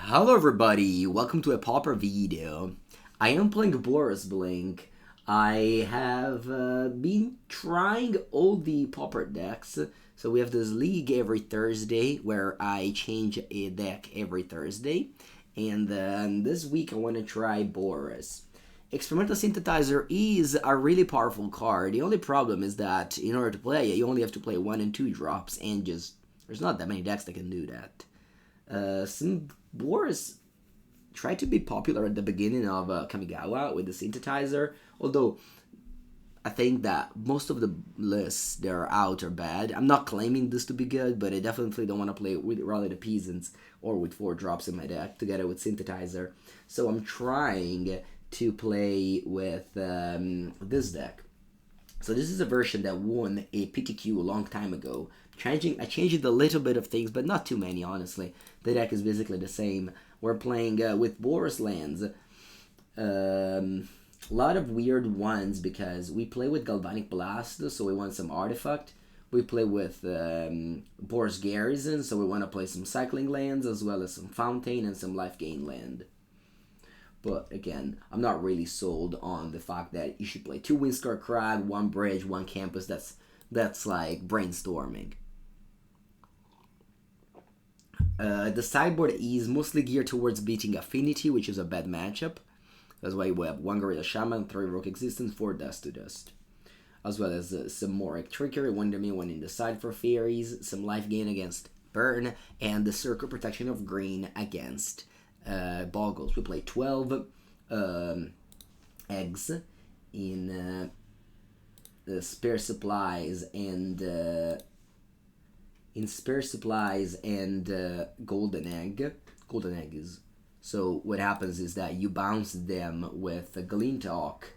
Hello everybody, welcome to a Pauper video. I am playing Boros Blink. I have been trying all the Pauper decks. So we have this league every Thursday where I change a deck every Thursday. And this week I want to try Boros. Experimental Synthesizer is a really powerful card. The only problem is that in order to play it, you only have to play 1 and 2 drops, and just there's not that many decks that can do that. Some Boros tried to be popular at the beginning of Kamigawa with the synthesizer, although I think that most of the lists that are out are bad. I'm not claiming this to be good, but I definitely don't want to play with Rally the Peasants or with 4 drops in my deck together with synthesizer. So I'm trying to play with this deck. So this is a version that won a PTQ a long time ago. I changed a little bit of things, but not too many, honestly. The deck is basically the same. We're playing with Boros lands. A lot of weird ones because we play with Galvanic Blast, so we want some artifact. We play with Boros Garrison, so we want to play some cycling lands, as well as some fountain and some life gain land. But again, I'm not really sold on the fact that you should play 2 Wind-Scarred Crag, 1 Bridge, 1 Campus. That's like brainstorming. The sideboard is mostly geared towards beating Affinity, which is a bad matchup. That's why we have 1 Gorilla Shaman, 3 Revoke Existence, 4 Dust to Dust. As well as some more Electrickery, 1 Domain, 1 in the side for fairies, some life gain against Burn, and the Circle Protection of Green against Boggles. We play 12 eggs in spare supplies and golden egg. Golden egg is so what happens is that you bounce them with a Glint Hawk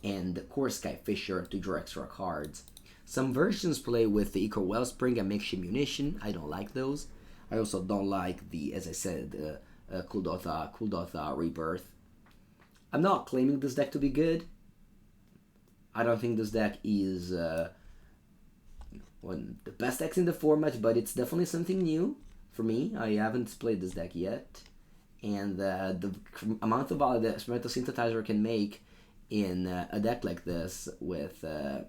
and Kor Skyfisher to draw extra cards. Some versions play with the Eco Wellspring and Makeshift Munition. I don't like those. I also don't like the, as I said, Kuldotha Rebirth. I'm not claiming this deck to be good. I don't think this deck is one of the best decks in the format, but it's definitely something new for me. I haven't played this deck yet, and the amount of value that Experimental Synthesizer can make in a deck like this with Kor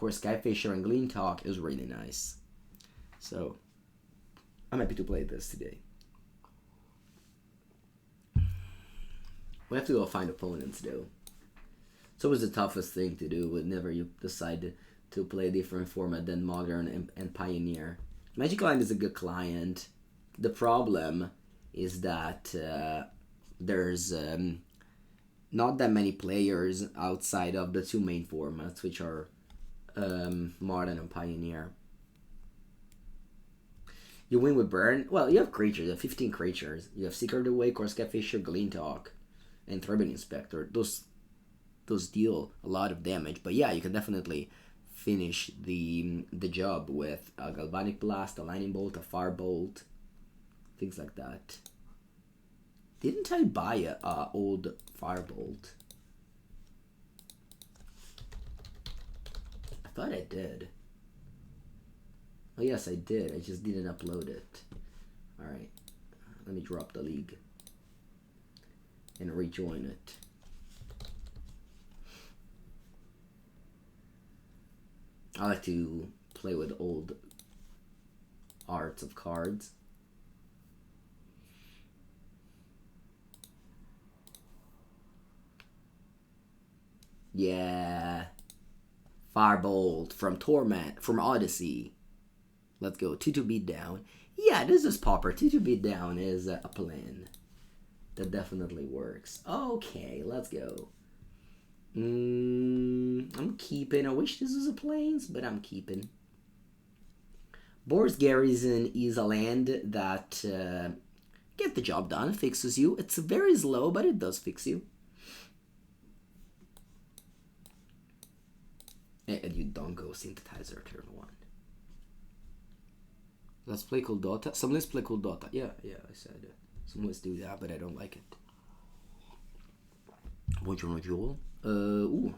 Skyfisher and Glint Hawk is really nice. So I'm happy to play this today. We have to go find opponents though. It's always the toughest thing to do whenever you decide to play a different format than Modern and Pioneer. Magic Line is a good client. The problem is that there's not that many players outside of the 2 main formats, which are Modern and Pioneer. You win with Burn. Well, you have creatures. You have 15 creatures. You have Secret Away, Kor Skyfisher, Glint Hawk, and Thraben Inspector. Those deal a lot of damage. But yeah, you can definitely finish the job with a Galvanic Blast, a Lightning Bolt, a Firebolt, things like that. Didn't I buy a old Firebolt? I thought I did. Oh yes, I did. I just didn't upload it. Alright. Let me drop the league. And rejoin it. I like to play with old arts of cards. Yeah. Firebolt from Odyssey. Let's go. 2-2 beat down. Yeah, this is Pauper. 2-2 beat down is a plan. That definitely works. Okay, let's go. I'm keeping. I wish this was a plains, but I'm keeping. Boros Garrison is a land that get the job done, fixes you. It's very slow, but it does fix you. And you don't go Synthesizer turn 1. Let's play Kuldotha. Some lists play Kuldotha. Yeah, I said it. Some lists do that, but I don't like it. Bonjour, Joel. Ooh.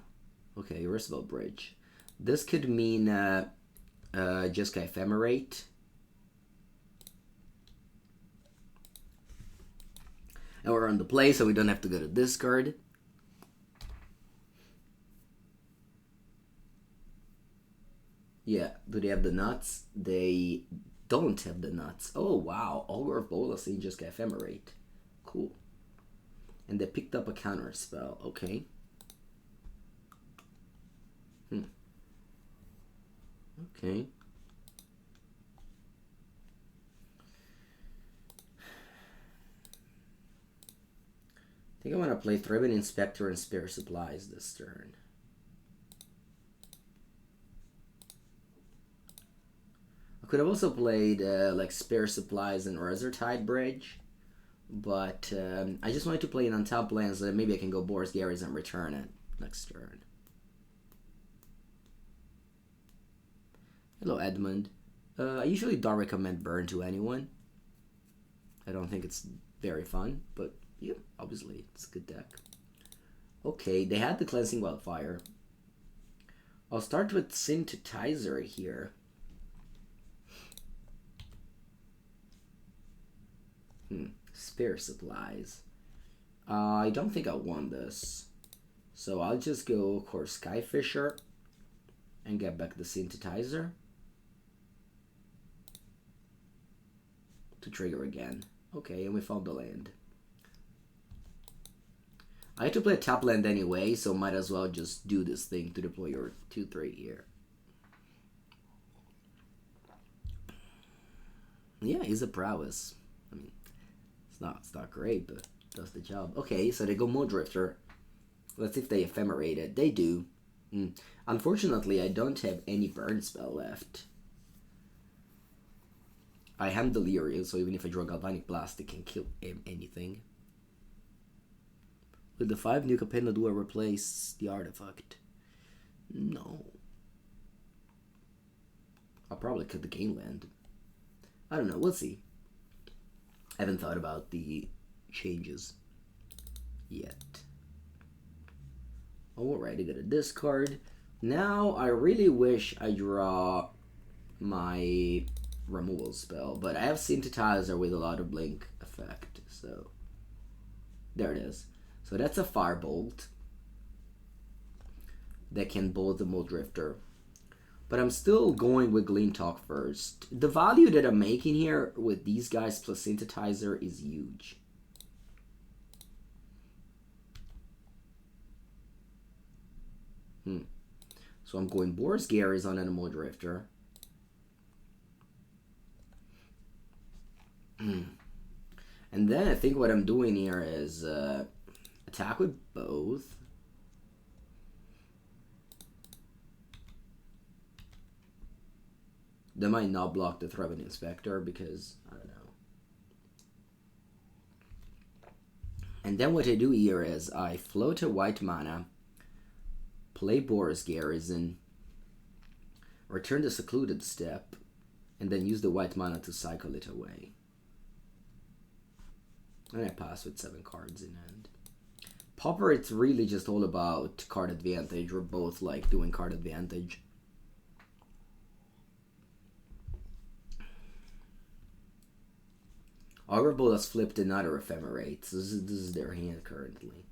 Okay, Rustvale Bridge. This could mean Jeskai Ephemerate. And we're on the play, so we don't have to go to discard. Yeah, do they have the nuts? They don't have the nuts. Oh, wow. Augur of Bolas just got ephemerate. Cool. And they picked up a counter spell. Okay. Okay. I think I want to play Thraben Inspector and Spare Supplies this turn. I could have also played like Spare Supplies and Rustvale Bridge, but I just wanted to play an untap land so that maybe I can go Boros Garrison and return it next turn. Hello, Edmund. I usually don't recommend Burn to anyone. I don't think it's very fun, but yeah, obviously it's a good deck. Okay, they had the Cleansing Wildfire. I'll start with Synthesizer here. Spare Supplies. I don't think I won this. So I'll just go Kor Skyfisher and get back the Synthesizer to trigger again. Okay, and we found the land. I had to play a tap land anyway, so might as well just do this thing to deploy your 2/3 here. Yeah, he's a prowess. I mean, it's not great, but does the job. Okay, so they go Muldrifter. Let's see if they ephemerate it. They do. Unfortunately, I don't have any burn spell left. I am Delirious, so even if I draw Galvanic Blast, it can kill anything. Will the 5 new Capenadua replace the artifact? No. I'll probably cut the game land. I don't know, we'll see. I haven't thought about the changes yet. Alright, I got a discard. Now, I really wish I draw my removal spell, but I have Synthesizer with a lot of blink effect, so there it is. So that's a Firebolt that can bolt the Muldrifter. But I'm still going with Glint Hawk first. The value that I'm making here with these guys plus Synthesizer is huge. So I'm going Boros Garrison and a Muldrifter. And then I think what I'm doing here is attack with both. They might not block the Thraben Inspector because, I don't know. And then what I do here is I float a white mana, play Boros Garrison, return the Secluded Steppe, and then use the white mana to cycle it away. And I pass with 7 cards in hand. Pauper, it's really just all about card advantage. We're both like doing card advantage. Augur has flipped another Ephemerate. So this is their hand currently.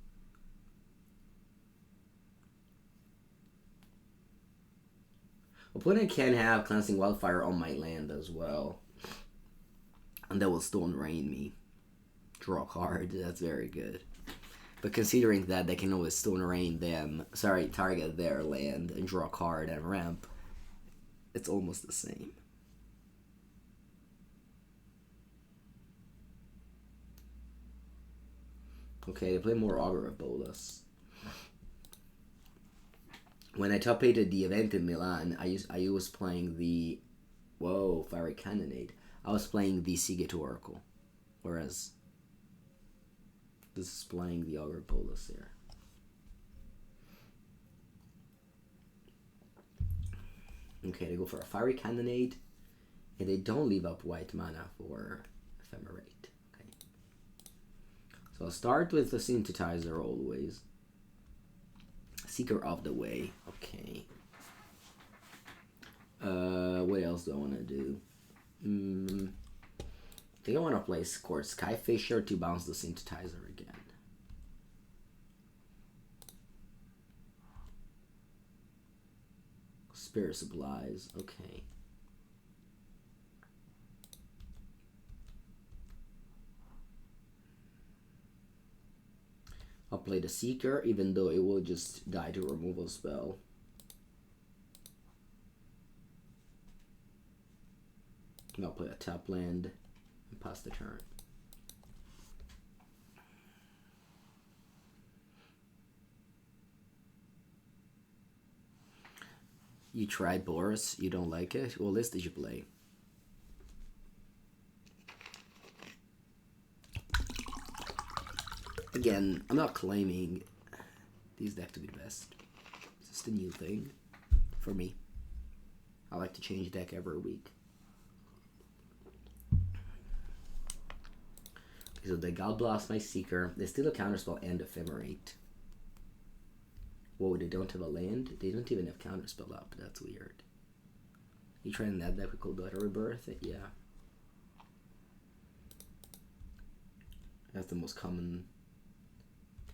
Opponent can have Cleansing Wildfire on my land as well. And that will Stone Rain me. Draw a card, that's very good. But considering that they can always Stone Rain them, target their land and draw a card and ramp, it's almost the same. Okay, they play more Augur of Bolas. When I top 8 at the event in Milan, I was playing the Fiery Cannonade. I was playing the Seagate Oracle, whereas this is playing the Augur of Bolas here. Okay, they go for a Fiery Cannonade, and they don't leave up white mana for Ephemerate. Okay. So I'll start with the Synthesizer always. Seeker of the Way. Okay. What else do I want to do? I think I want to play Kor Skyfisher to bounce the Synthesizer again. Spirit Supplies, okay. I'll play the Seeker, even though it will just die to removal spell. And I'll play a tap land and pass the turn. You tried Boros, you don't like it? What list did you play? Again, I'm not claiming these decks to be the best. It's just a new thing for me. I like to change deck every week. Okay, so they Gal Blast my Seeker. They steal a counterspell and Ephemerate. Whoa, they don't have a land? They don't even have counterspell up. That's weird. You trying that deck with Cold Blood Rebirth? Yeah. That's the most common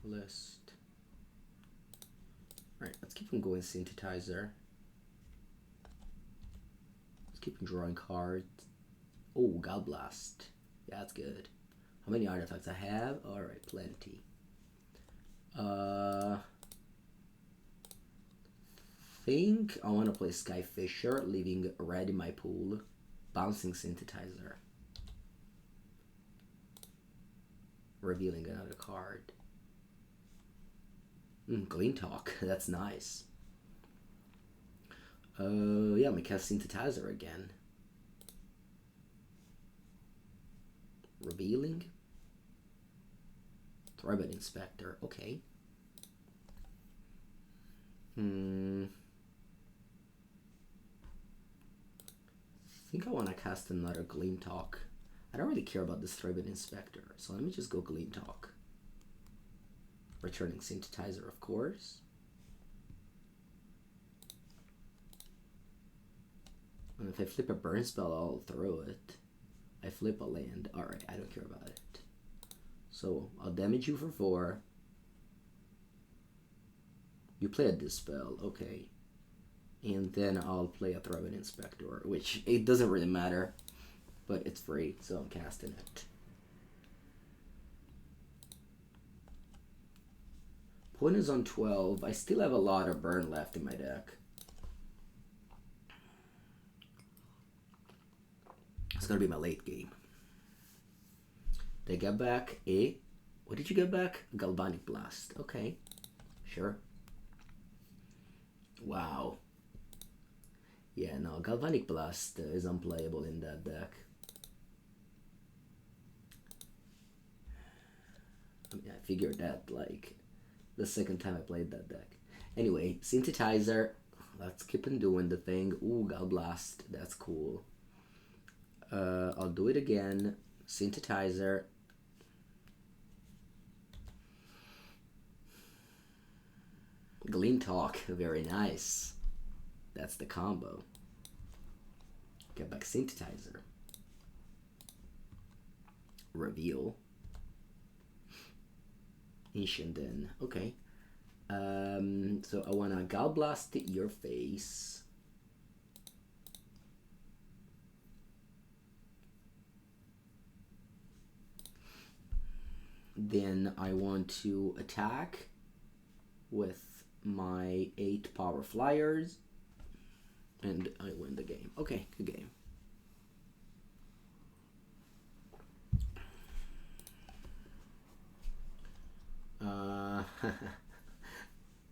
list. Alright, let's keep on going Synthesizer. Let's keep on drawing cards. Oh, God Blast. Yeah, that's good. How many artifacts I have? Alright, plenty. Think I want to play Skyfisher, leaving red in my pool. Bouncing Synthesizer. Revealing another card. Glint Hawk, that's nice. Yeah, I'm gonna cast Synthesizer again. Revealing. Thraben Inspector, okay. I think I want to cast another Glint Hawk. I don't really care about this Thraben Inspector, so let me just go Glint Hawk. Returning Synthesizer, of course. And if I flip a burn spell, I'll throw it. I flip a land. Alright, I don't care about it. So, I'll damage you for 4. You play a Dispel, okay. And then I'll play a Thraben Inspector, which it doesn't really matter. But it's free, so I'm casting it. Point is on 12. I still have a lot of burn left in my deck. It's gonna be my late game. They get back a... What did you get back? Galvanic Blast. Okay. Sure. Wow. Yeah, no, Galvanic Blast is unplayable in that deck. I mean, I figured that, like, the second time I played that deck. Anyway, Synthesizer. Let's keep on doing the thing. Ooh, Gal Blast. That's cool. I'll do it again. Synthesizer. Glint Hawk. Very nice. That's the combo. Get back Synthesizer. Reveal. Ancient Den. Okay. So I wanna Gal Blast your face. Then I want to attack with my 8 power flyers. And I win the game. Okay, good game.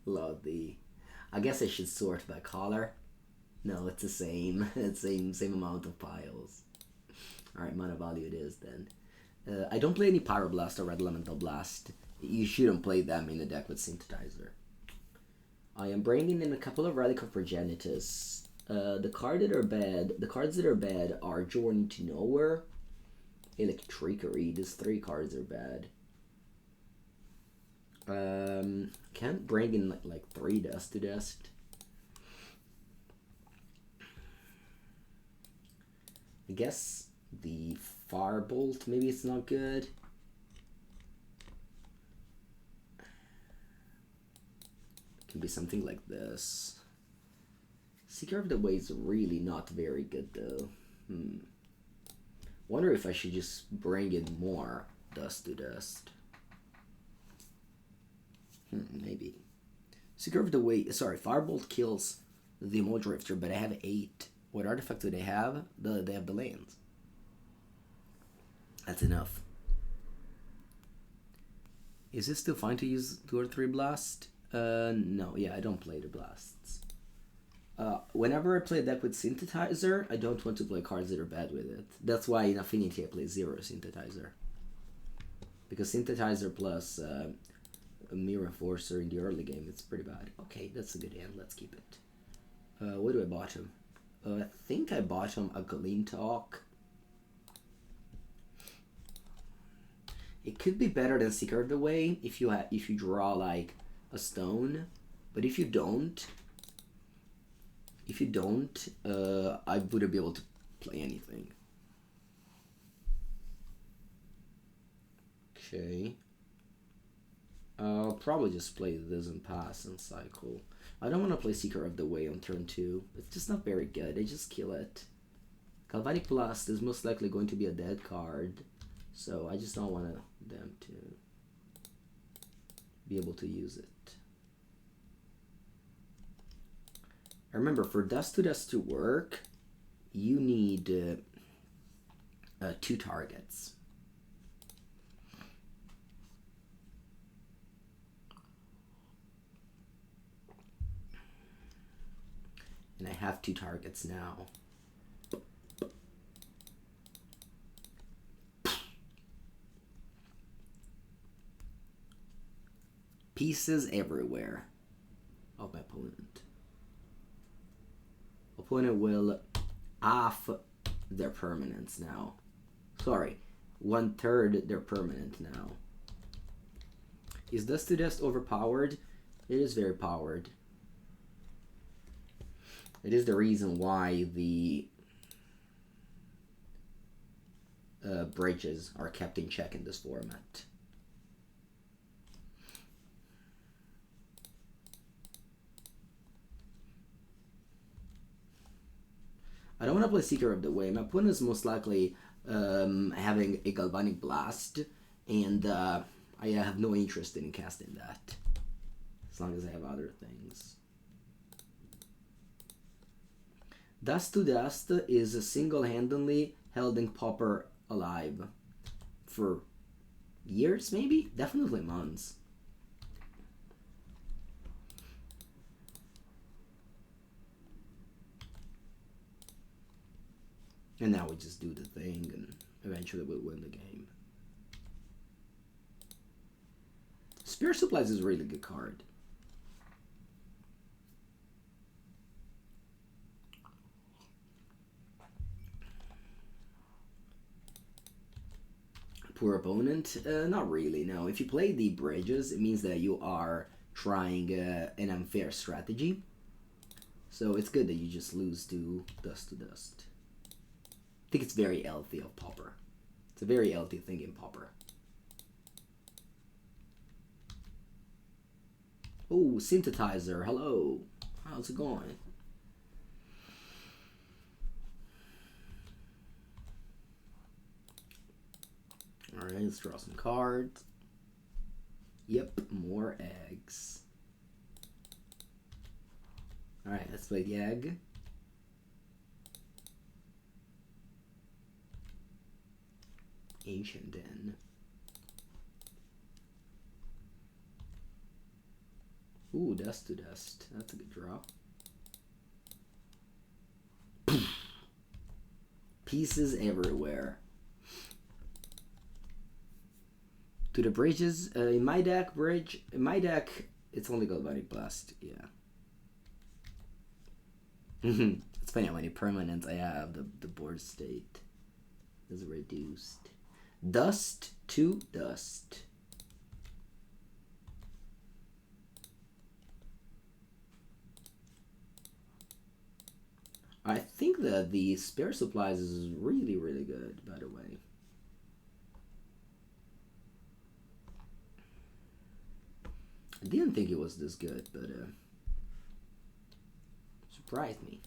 Love the... I guess I should sort by color. No, it's the same. It's same amount of piles. Alright, mana value it is then. I don't play any Pyroblast or Red Elemental Blast. You shouldn't play them in a deck with Synthesizer. I am bringing in a couple of Relic of Progenitus. The cards that are bad are Journey to Nowhere, Electrickery. These 3 cards are bad. Can't bring in like 3 Dust to Dust. I guess the Firebolt, maybe it's not good. Can be something like this. Seeker of the Way is really not very good though. Wonder if I should just bring in more Dust to Dust. Maybe. Seeker of the Way, sorry, Firebolt kills the Mo Drifter, but I have 8. What artifact do they have? They have the lands. That's enough. Is it still fine to use 2 or 3 Blast? No, yeah, I don't play the Blasts. Whenever I play a deck with Synthesizer, I don't want to play cards that are bad with it. That's why in Affinity I play 0 Synthesizer. Because Synthesizer plus a Mirror Forcer in the early game, it's pretty bad. Okay, that's a good hand, let's keep it. What do I bottom? I think I bottom a Glint Hawk. It could be better than Seeker of the Way if you draw like a stone, but if you don't, I wouldn't be able to play anything. Okay. I'll probably just play this and pass and cycle. I don't want to play Seeker of the Way on turn 2. It's just not very good. I just kill it. Galvanic Blast is most likely going to be a dead card, so I just don't want them to be able to use it. I remember, for Dust to Dust to work, you need 2 targets. And I have 2 targets now. Pieces everywhere of my opponent. Opponent will half their permanents now. Sorry, 1/3 their permanent now. Is Dust to Dust overpowered? It is very powered. It is the reason why the bridges are kept in check in this format. I don't want to play Seeker of the Way. My opponent is most likely having a Galvanic Blast, and I have no interest in casting that, as long as I have other things. Dust to Dust is single-handedly holding Pauper alive for years, maybe? Definitely months. And now we just do the thing, and eventually we'll win the game. Spear Supplies is a really good card. Poor opponent? Not really, no. If you play the bridges, it means that you are trying an unfair strategy. So it's good that you just lose to Dust. I think it's very healthy of Pauper. It's a very healthy thing in Pauper. Oh, Synthesizer, hello. How's it going? Alright, let's draw some cards. Yep, more eggs. Alright, let's play the egg. Ancient Den. Ooh, Dust to Dust. That's a good draw. Pieces everywhere. To the bridges. In my deck, it's only Galvanic Blast. Yeah. It's funny how many permanents I have. The board state is reduced. Dust to Dust. I think that the Spare Supplies is really, really good, by the way. I didn't think it was this good, but surprised me.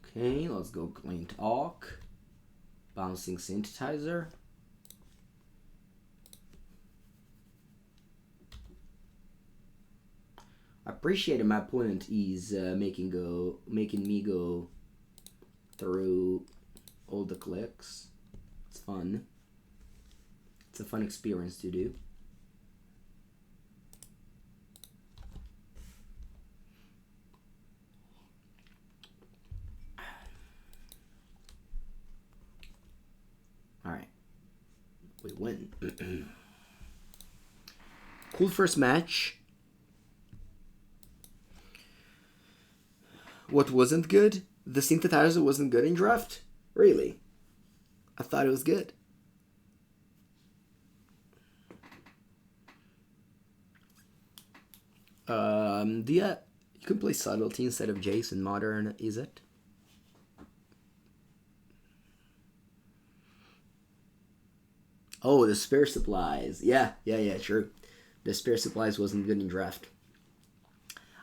Okay, let's go Glint Hawk. Bouncing Synthesizer. I appreciate my opponent is making me go through all the clicks. It's fun. It's a fun experience to do. Alright. We win. Cool first match. What wasn't good? The synthesizer wasn't good in draft? Really? I thought it was good. Yeah, you can play Subtlety instead of Jace in Modern, is it? Oh, the spare supplies. Yeah, true. The spare supplies wasn't good in draft.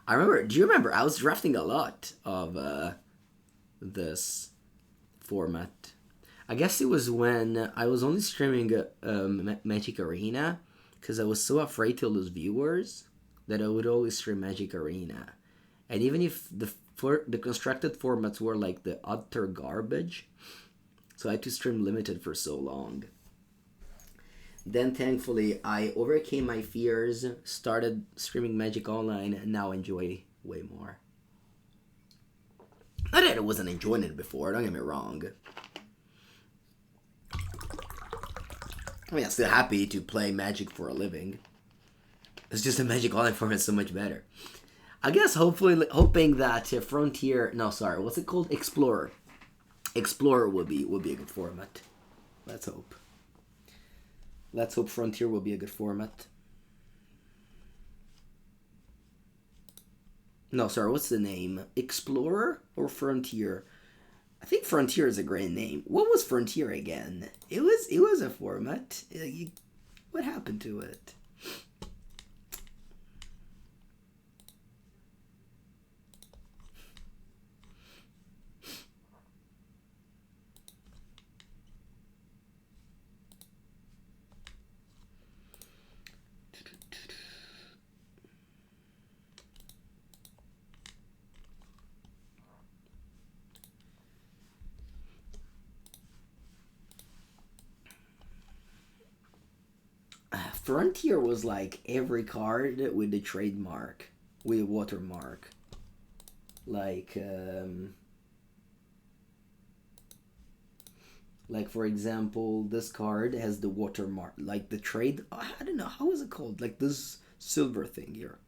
I remember, do you remember, I was drafting a lot of this format. I guess it was when I was only streaming Magic Arena, because I was so afraid to lose viewers that I would always stream Magic Arena. And even if the constructed formats were like the utter garbage, so I had to stream limited for so long. Then thankfully I overcame my fears, started streaming Magic Online, and now enjoy way more. Not that I wasn't enjoying it before, don't get me wrong. I mean, I'm still happy to play Magic for a living. It's just the Magic Online format is so much better. I guess hoping that Frontier, no sorry, what's it called? Explorer. Explorer would be a good format. Let's hope. Let's hope Frontier will be a good format. No, sorry, what's the name? Explorer or Frontier? I think Frontier is a great name. What was Frontier again? It was a format. What happened to it? Frontier was like every card with the trademark, with a watermark. Like for example, this card has the watermark, like the trade. I don't know how is it called. Like this silver thing here.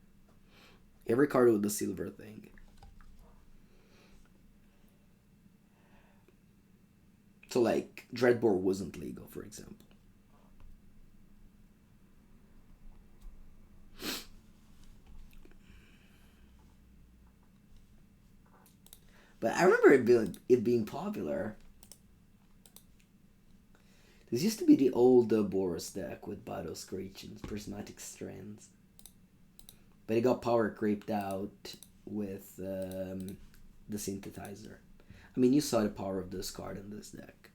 Every card with the silver thing. So like Dreadbore wasn't legal, for example. But I remember it being popular. This used to be the old Boros deck with Battle Screech and Prismatic Strands. But it got power creeped out with the synthesizer. I mean, you saw the power of this card in this deck.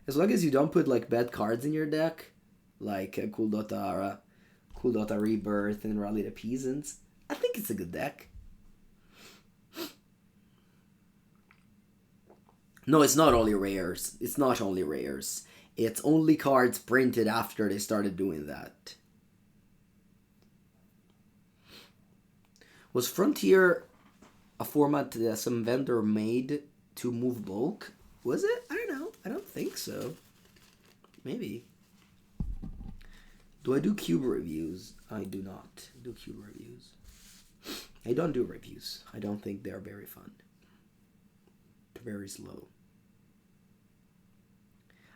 As long as you don't put like bad cards in your deck, like Cool Dota Rebirth and Rally the Peasants, I think it's a good deck. No, it's not only rares. It's not only rares. It's only cards printed after they started doing that. Was Frontier a format that some vendor made to move bulk? Was it? I don't know. I don't think so. Maybe. Do I do cube reviews? I do not do cube reviews. I don't do reviews. I don't think they're very fun. They're very slow.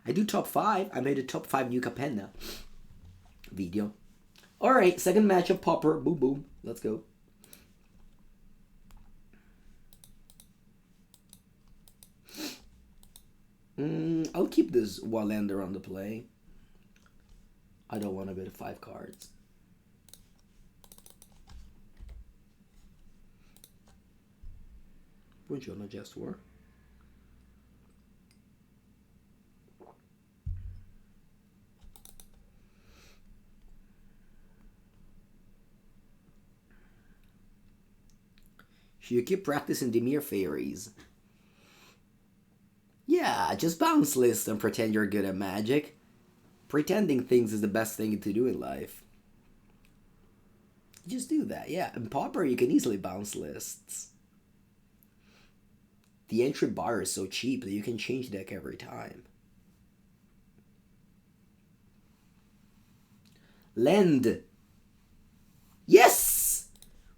I do top 5. I made a top 5 New Capenna video. Alright, second matchup, Pauper. Boom, boom. Let's go. keep this Wallander on the play. I don't want to go to 5 cards. Buongiorno, Just War. Should you keep practicing the Mere Fairies? Yeah, just bounce list and pretend you're good at Magic. Pretending things is the best thing to do in life. Just do that, yeah. In Pauper, you can easily bounce lists. The entry bar is so cheap that you can change deck every time. Lend! Yes!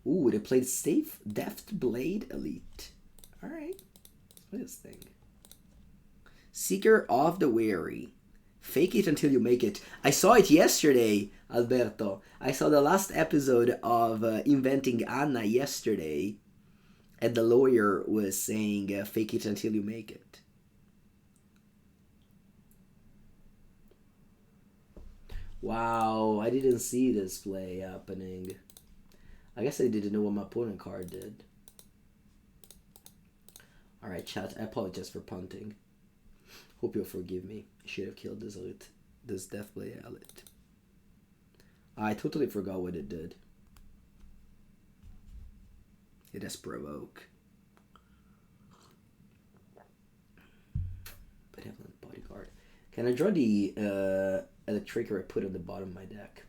Ooh, they played Safe Deft Blade Elite. Alright. What is this thing? Seeker of the Weary. Fake it until you make it. I saw it yesterday, Alberto. I saw the last episode of Inventing Anna yesterday. And the lawyer was saying, fake it until you make it. Wow, I didn't see this play happening. I guess I didn't know what my opponent card did. Alright, chat, I apologize for punting. Hope you'll forgive me. I should have killed this Death Blade Elite. I totally forgot what it did. It has Provoke. Benevolent Bodyguard. Can I draw the Electrickery I put on the bottom of my deck?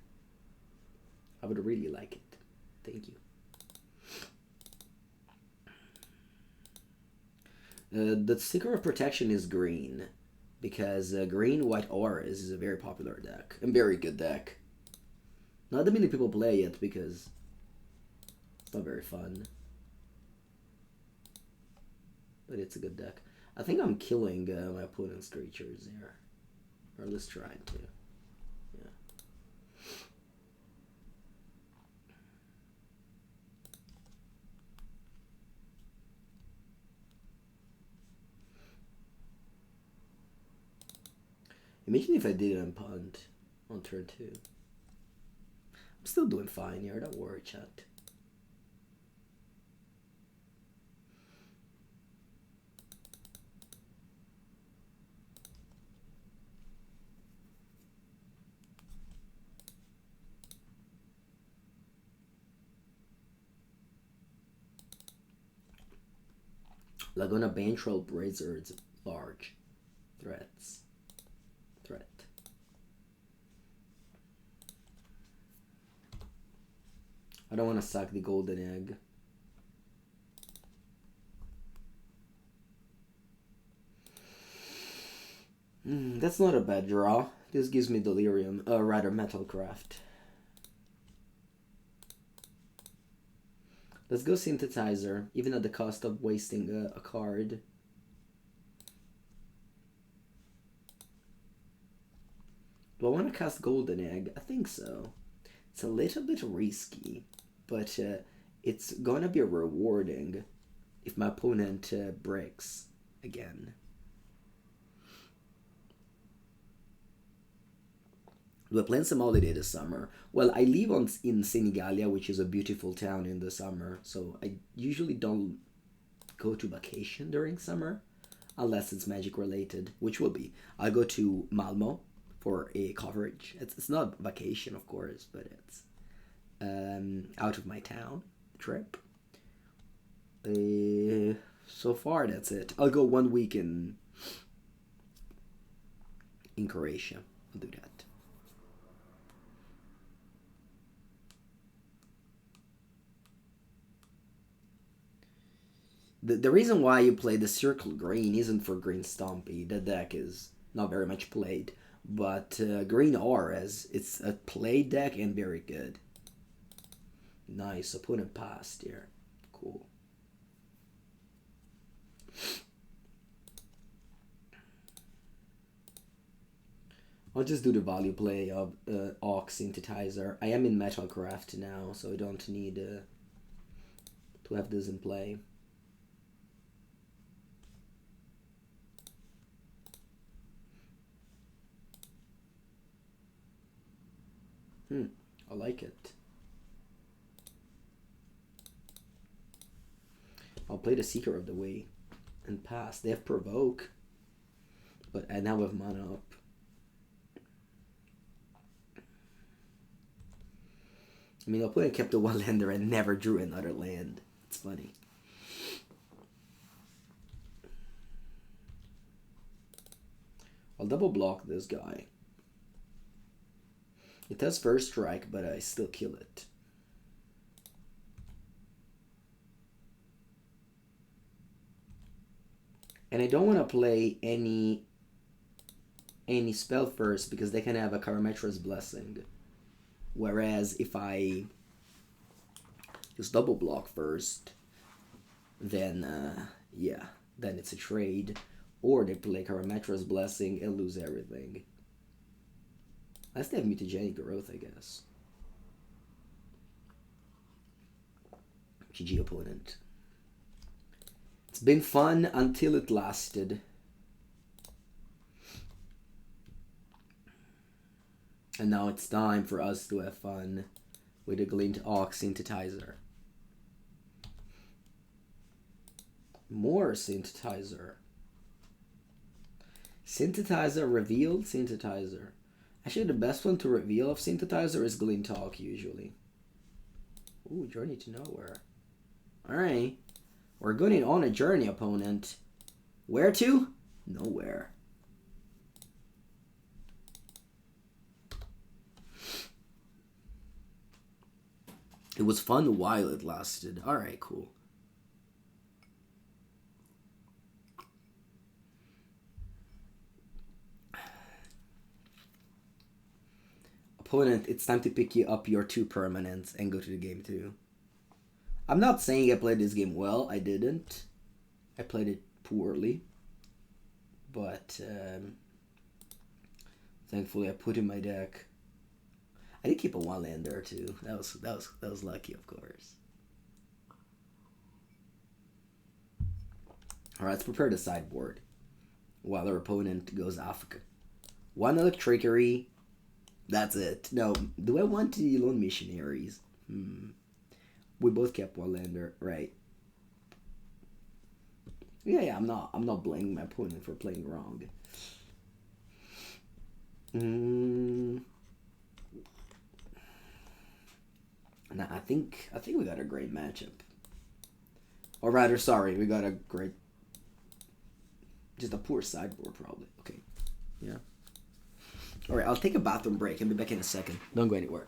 I would really like it. Thank you. The Sticker of Protection is green. Because green white auras is a very popular deck. And very good deck. Not that many people play it because it's not very fun. But it's a good deck. I think I'm killing my opponent's creatures here. Or at least trying to. Yeah. Imagine if I did it on punt on turn 2. I'm still doing fine here, don't worry, chat. Laguna Bantrol Blizzards large threats. I don't want to suck the golden egg. That's not a bad draw. This gives me Delirium, rather Metalcraft. Let's go Synthesizer, even at the cost of wasting a card. Do I want to cast Golden Egg? I think so. It's a little bit risky, but it's gonna be rewarding if my opponent breaks again. Do I plan some holiday this summer? Well, I live in Senigallia, which is a beautiful town in the summer, so I usually don't go to vacation during summer, unless it's Magic related, which will be. I'll go to Malmo for a coverage. It's not vacation, of course, but it's out of my town trip. So far, that's it. I'll go 1 week in Croatia. I'll do that. The reason why you play the Circle Green isn't for Green Stompy. The deck is not very much played. But Green Auras, it's a play deck and very good. Nice, opponent passed here. Cool. I'll just do the value play of Ox Synthesizer. I am in Metalcraft now, so I don't need to have this in play. I like it. I'll play the Seeker of the Way and pass. They have Provoke, but I now have mana up. I mean, opponent kept a one-lander and never drew another land. It's funny. I'll double block this guy. It has first strike, but I still kill it. And I don't want to play any spell first because they can have a Karametra's Blessing. Whereas if I just double block first, then yeah, then it's a trade. Or they play Karametra's Blessing and lose everything. Unless they have Mutagenic Growth, I guess. GG opponent. It's been fun until it lasted. And now it's time for us to have fun with the Glint Hawk Synthesizer. More Synthesizer. Synthesizer revealed Synthesizer. Actually, the best one to reveal of Synthesizer is Glint Hawk, usually. Ooh, Journey to Nowhere. Alright. We're going on a journey, opponent. Where to? Nowhere. It was fun while it lasted. Alright, cool. Opponent, it's time to pick you up your 2 permanents and go to the game 2. I'm not saying I played this game well. I didn't. I played it poorly. But thankfully I put in my deck. I did keep a 1-lander too. That was lucky, of course. Alright, let's prepare the sideboard while our opponent goes Africa. 1 Electrickery. That's it. No, do I want the Lone Missionaries? We both kept 1-lander, right? Yeah, I'm not blaming my opponent for playing wrong. Nah, I think we got a great matchup. Or rather, sorry, we got a great, just a poor sideboard probably. Okay, yeah. All right, I'll take a bathroom break and be back in a second. Don't go anywhere.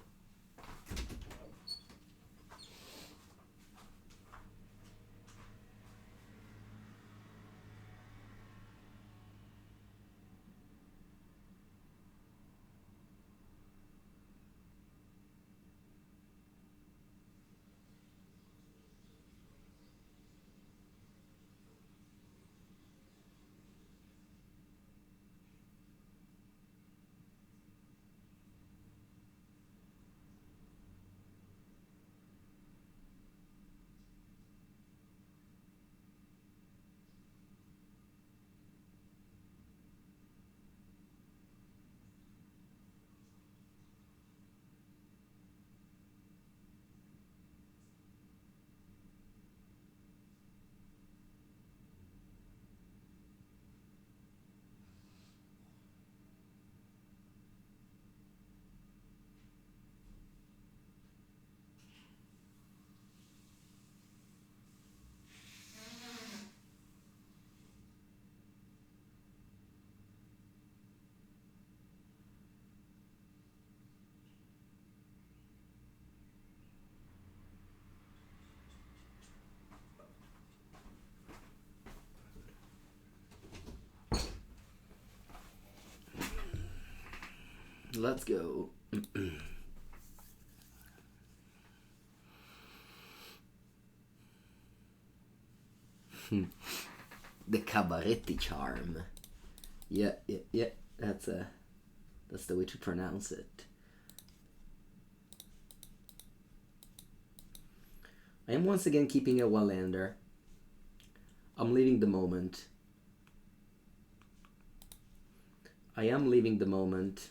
Let's go. The Cabaretti charm. Yeah. That's the way to pronounce it. I am once again keeping a 1-lander. I'm leaving the moment. I am leaving the moment.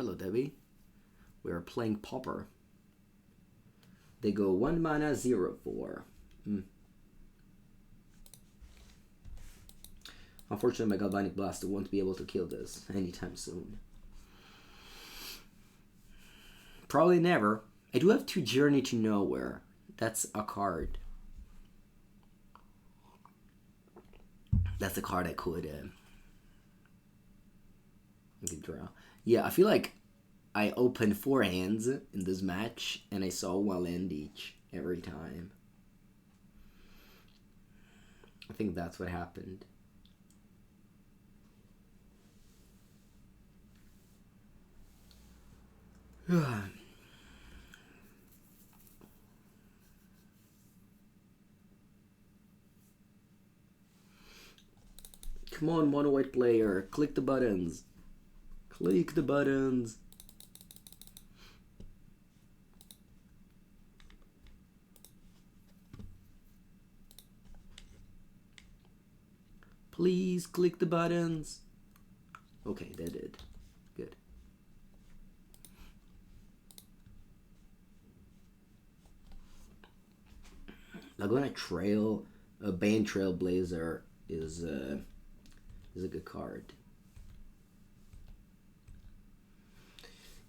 Hello, Debbie. We are playing Pauper. They go 1 mana, 0/4. Unfortunately, my Galvanic Blast won't be able to kill this anytime soon. Probably never. I do have 2 Journey to Nowhere. That's a card. That's a card I could draw. Yeah, I feel like I opened 4 hands in this match, and I saw 1 land each every time. I think that's what happened. Come on, mono white player, click the buttons. Click the buttons. Please click the buttons. Okay, they did. Good. Laguna Trail, a Bane Trailblazer is a good card.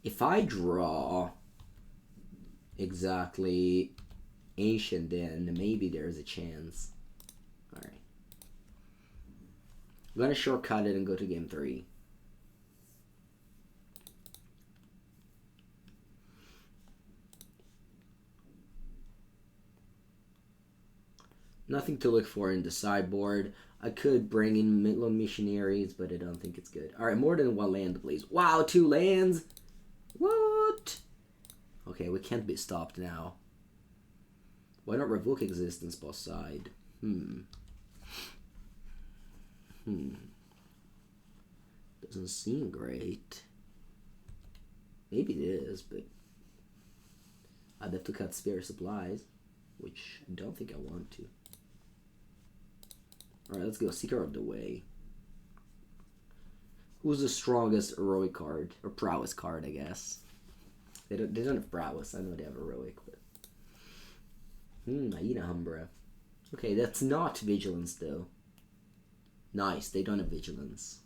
If I draw exactly Ancient, then maybe there's a chance. Alright. I'm gonna shortcut it and go to game 3. Nothing to look for in the sideboard. I could bring in Lone Missionaries, but I don't think it's good. Alright, more than 1 land, please. Wow, 2 lands? What? Okay, we can't be stopped now. Why not Revoke Existence both side? Doesn't seem great. Maybe it is, but I'd have to cut spare supplies, which I don't think I want to. Alright, let's go. Seeker of the Way. Who's the strongest heroic card? Or prowess card, I guess. They don't have prowess. I know they have heroic, but... Aina Umbra. Okay, that's not vigilance, though. Nice, they don't have vigilance.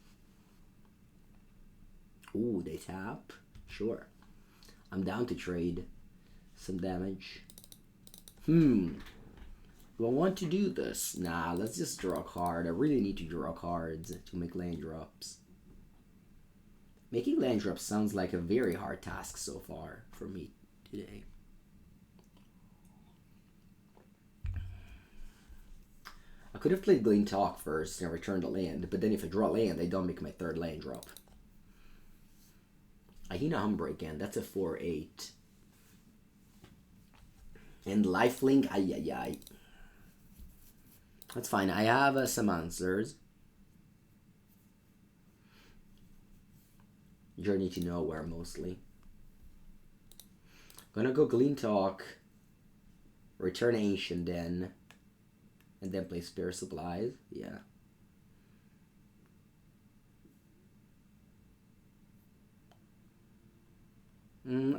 Ooh, they tap? Sure. I'm down to trade some damage. Do I want to do this? Nah, let's just draw a card. I really need to draw cards to make land drops. Making land drops sounds like a very hard task so far for me today. I could have played Glint Hawk first and returned a land, but then if I draw land, I don't make my 3rd land drop. Aina Umbra again, that's a 4/8. And lifelink, ay. That's fine, I have some answers. Journey to Nowhere, mostly. Gonna go Glint Hawk, return Ancient Den, and then play Spare Supplies. Yeah.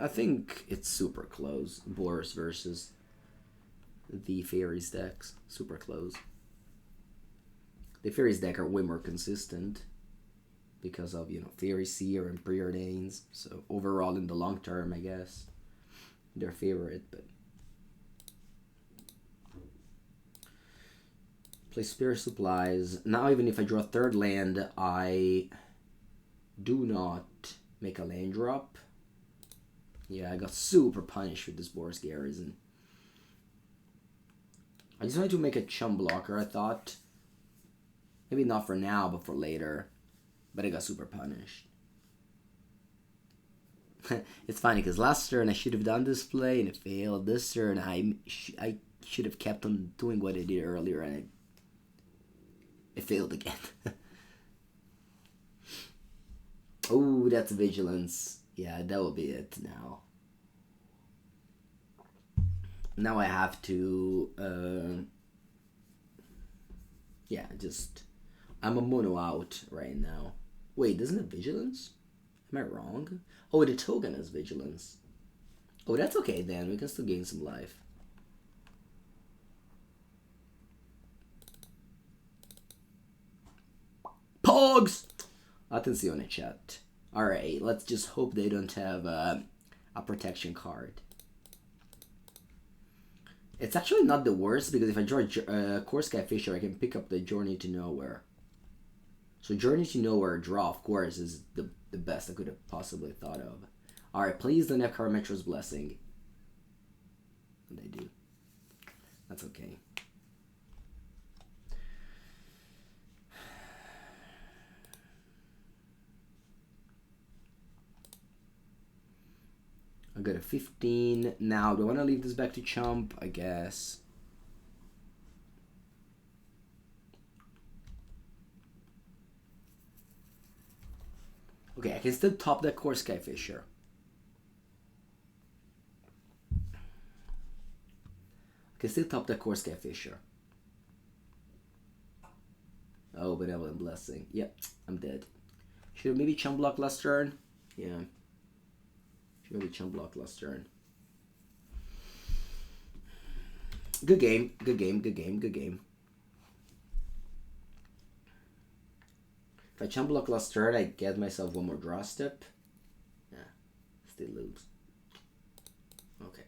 I think it's super close. Boros versus the Fairies decks. Super close. The Fairies deck are way more consistent because of, Fairy Seer and Preordains. So overall in the long term, I guess, they're favorite, but play Spare Supplies. Now even if I draw 3rd land, I do not make a land drop. Yeah, I got super punished with this Boros Garrison. I just wanted to make a chum blocker, I thought. Maybe not for now, but for later. But I got super punished. It's funny, because last turn I should have done this play and it failed. This turn I should have kept on doing what I did earlier and it failed again. Oh, that's Vigilance. Yeah, that will be it now. Now I have to, yeah, I'm a mono out right now. Wait, doesn't it Vigilance? Am I wrong? Oh, the token has vigilance. Oh, that's okay then. We can still gain some life. Pogs! I can see on the chat. Alright, let's just hope they don't have a protection card. It's actually not the worst, because if I draw Kor Skyfisher, I can pick up the Journey to Nowhere. So Journey to Nowhere draw, of course, is the best I could have possibly thought of. Alright, please don't have Karametra's Blessing. And they do. That's okay. I got a 15. Now, do I want to leave this back to Chump? I guess. Okay, I can still top that Kor Skyfisher. I can still top that Kor Skyfisher. Oh, Benevolent Blessing. Yep, I'm dead. Should have maybe Chump block last turn? Yeah. Should maybe Chump block last turn. Good game, good game, good game, good game. If I Chump block last turn, I get myself one more draw step. Yeah, still lose. Okay.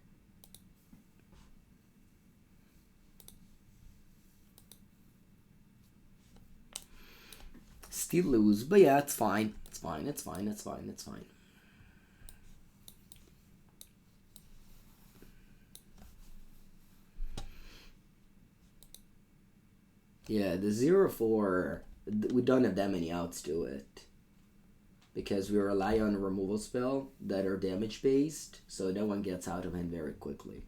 Still lose, but yeah, it's fine. It's fine, it's fine, it's fine, it's fine. Yeah, the 0/4, we don't have that many outs to it. Because we rely on a removal spell that are damage based, so that one gets out of hand very quickly.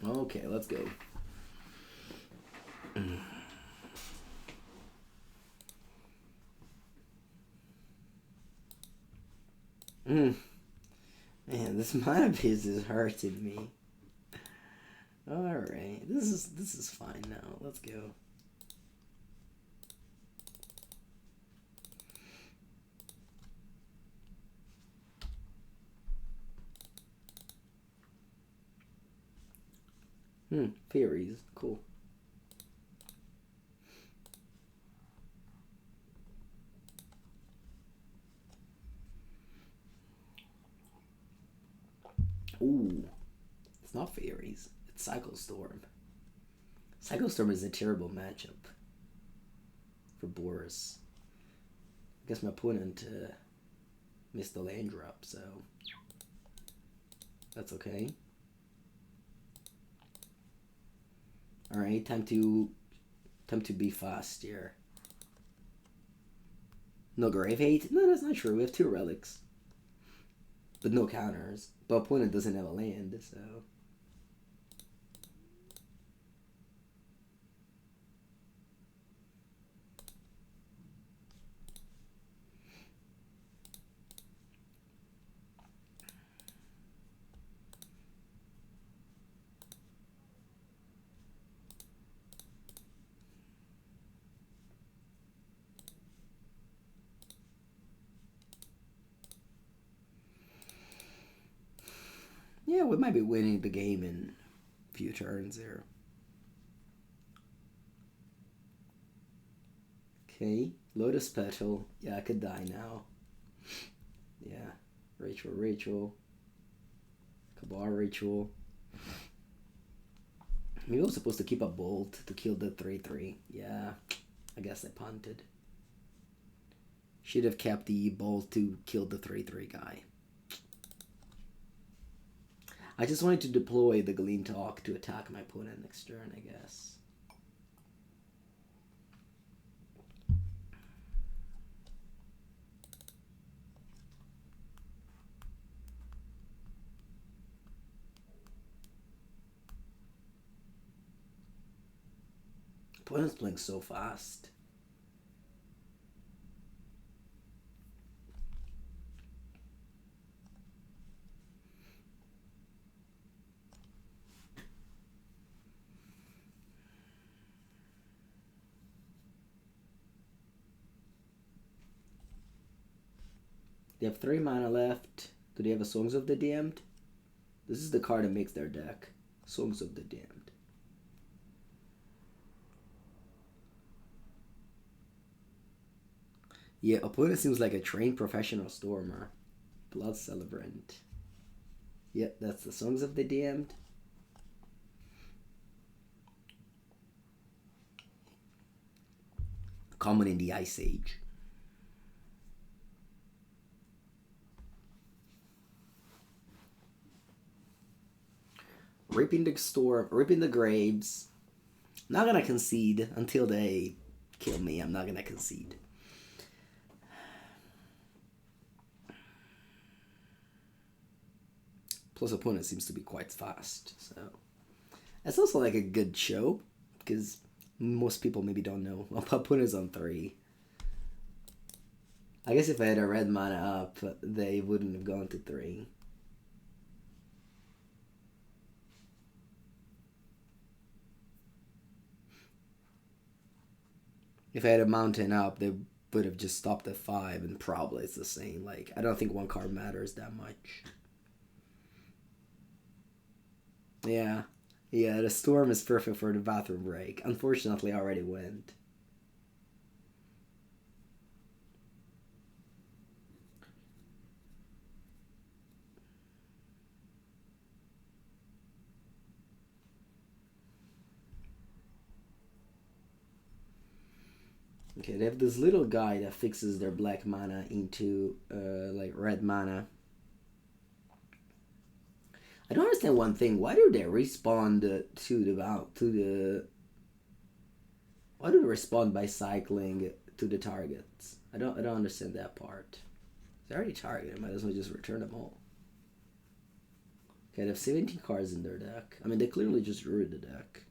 Okay, let's go. Man, this mana piece is hurting me. Alright, this is fine now. Let's go. Fairies, cool. Ooh, it's not fairies. It's Cycle Storm. Cycle Storm is a terrible matchup for Boros. I guess my opponent missed the land drop, so that's okay. All right, time to be fast here. No Grave Hate? No, that's not true. We have 2 relics, but no counters. But opponent doesn't have a land, so. Yeah, we might be winning the game in a few turns there. Okay, Lotus Petal. Yeah, I could die now. Yeah, Rachel. Kabar Rachel. Maybe I was supposed to keep a Bolt to kill the 3/3. Yeah, I guess I punted. Should have kept the Bolt to kill the 3/3 guy. I just wanted to deploy the Glint Hawk to attack my opponent next turn, I guess. Opponent's playing so fast. They have 3 mana left. Do they have a Songs of the Damned? This is the card that makes their deck. Songs of the Damned. Yeah, opponent seems like a trained professional stormer. Blood Celebrant. Yep, that's the Songs of the Damned. Common in the Ice Age. Ripping the Storm, Ripping the Graves. Not gonna concede until they kill me. I'm not gonna concede. Plus, opponent seems to be quite fast, so that's also like a good show because most people maybe don't know. Opponent's on 3. I guess if I had a red mana up, they wouldn't have gone to 3. If I had a mountain up, they would have just stopped at 5, and probably it's the same. Like, I don't think one card matters that much. Yeah. Yeah, the storm is perfect for the bathroom break. Unfortunately, I already went. Okay, they have this little guy that fixes their black mana into like red mana. I don't understand one thing. Why do they respond Why do they respond by cycling to the targets? I don't understand that part. They already targeted. Might as well just return them all. Okay, they have 17 cards in their deck. I mean, they clearly just drew the deck.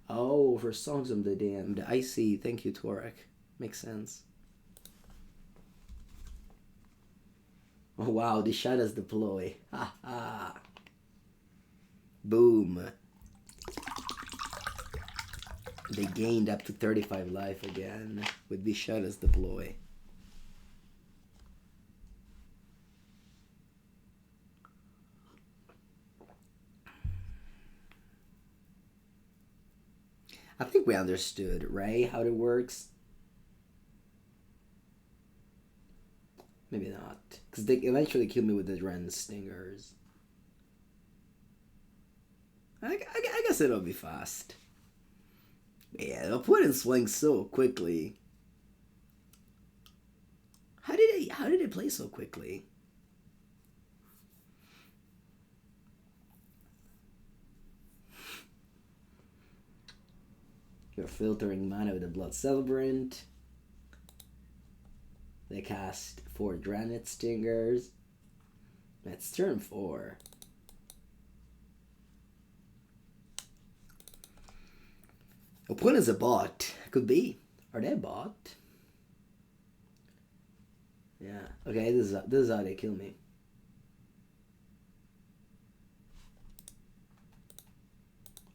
Oh, for Songs of the Damned. I see. Thank you, Torek. Makes sense. Oh, wow. The Shadows deploy. Ha ha. Boom. They gained up to 35 life again with the Shadows deploy. I think we understood, right? How it works. Maybe not. Because they eventually kill me with the Ren Stingers. I guess it'll be fast. Yeah, the opponent swings so quickly. How did they play so quickly? You're filtering mana with a Blood Celebrant. They cast 4 Granite Stingers. That's turn 4. Opponent's a bot. Could be. Are they a bot? Yeah. Okay, this is how they kill me.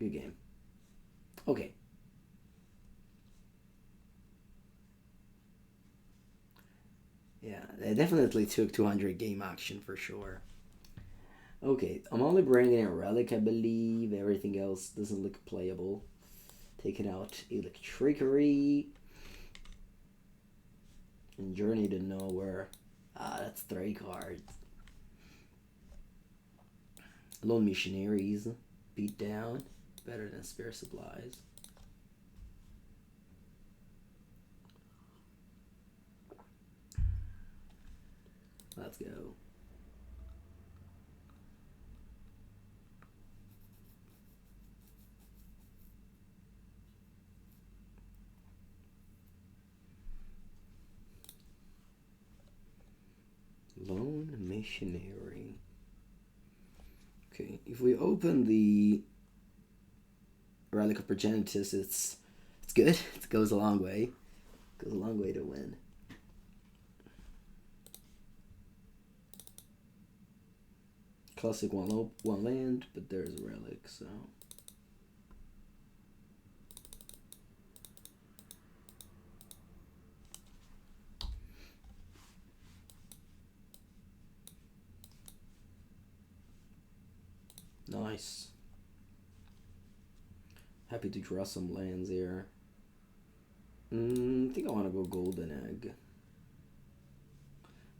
Good game. Okay. Yeah, they definitely took 200 game action for sure. Okay, I'm only bringing in a Relic, I believe. Everything else doesn't look playable. Taking out Electrickery. And Journey to Nowhere. Ah, that's 3 cards. Lone Missionaries. Beat down. Better than Spare Supplies. Let's go. Missionary. Okay, if we open the Relic of Progenitus, it's good. It goes a long way. Goes a long way to win. Classic one land, but there's a relic, so. Nice. Happy to draw some lands here. I think I want to go Golden Egg.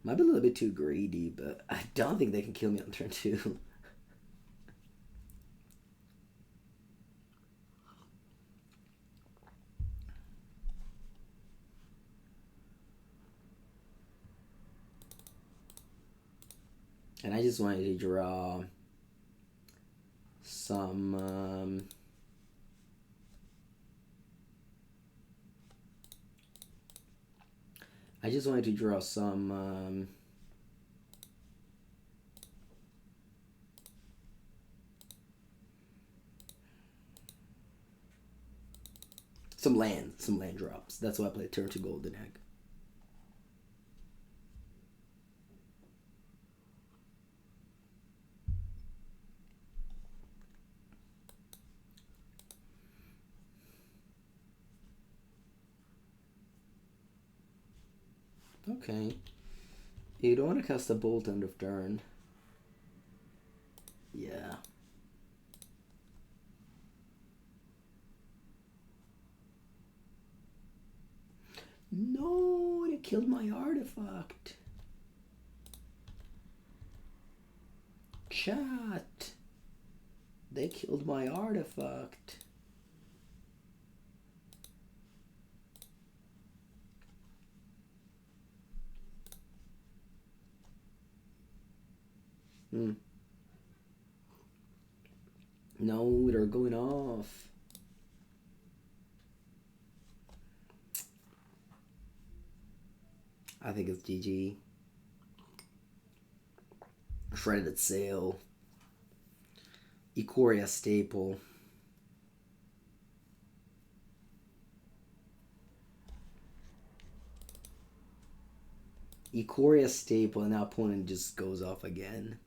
Might be a little bit too greedy, but I don't think they can kill me on turn 2. And I just wanted to draw some some land drops. That's why I played turn 2 Golden Egg. Okay. You don't want to cast a bolt end of turn. Yeah. No, they killed my artifact. Chat. They killed my artifact. No, they're going off. I think it's GG. Shredded Sail. Ikoria Staple. Ikoria Staple, and now opponent just goes off again.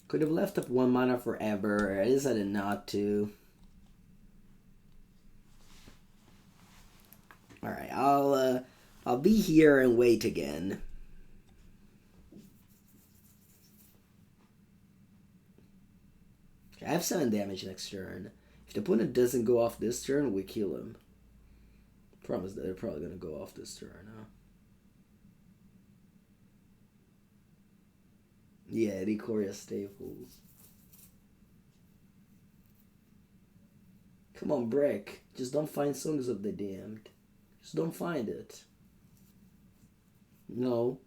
Could have left up 1 mana forever. I decided not to. Alright, I'll be here and wait again. I have 7 damage next turn. If the opponent doesn't go off this turn, we kill him. Promise that they're probably gonna go off this turn, huh? Yeah, the Ikoria Staples. Come on, Brick. Just don't find Songs of the Damned. Just don't find it. No.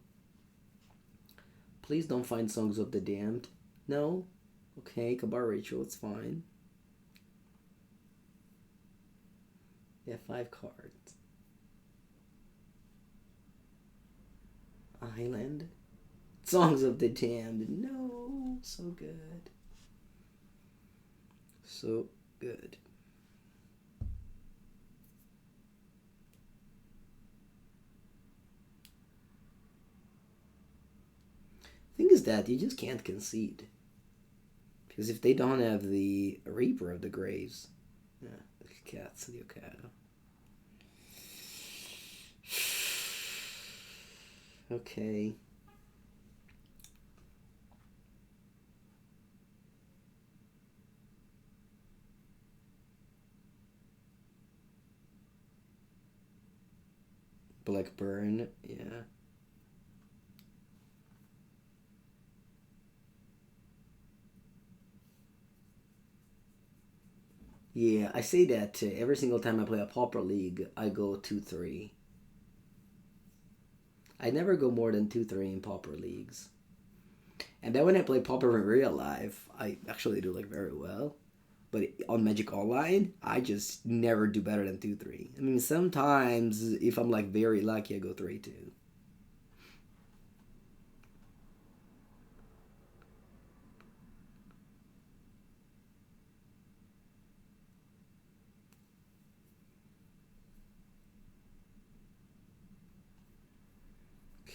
Please don't find Songs of the Damned. No? Okay, Kabar Rachel, it's fine. They have 5 cards. Island. Songs of the Damned. No. So good. So good. Thing is that you just can't concede. Because if they don't have the Reaper of the Graves, yeah, the cats, the Okada. Okay. Blackburn, yeah. Yeah, I say that every single time I play a Pauper League, I go 2-3. I never go more than 2-3 in Pauper Leagues. And then when I play Pauper in real life, I actually do like very well. But on Magic Online, I just never do better than 2-3. I mean, sometimes if I'm like very lucky, I go 3-2.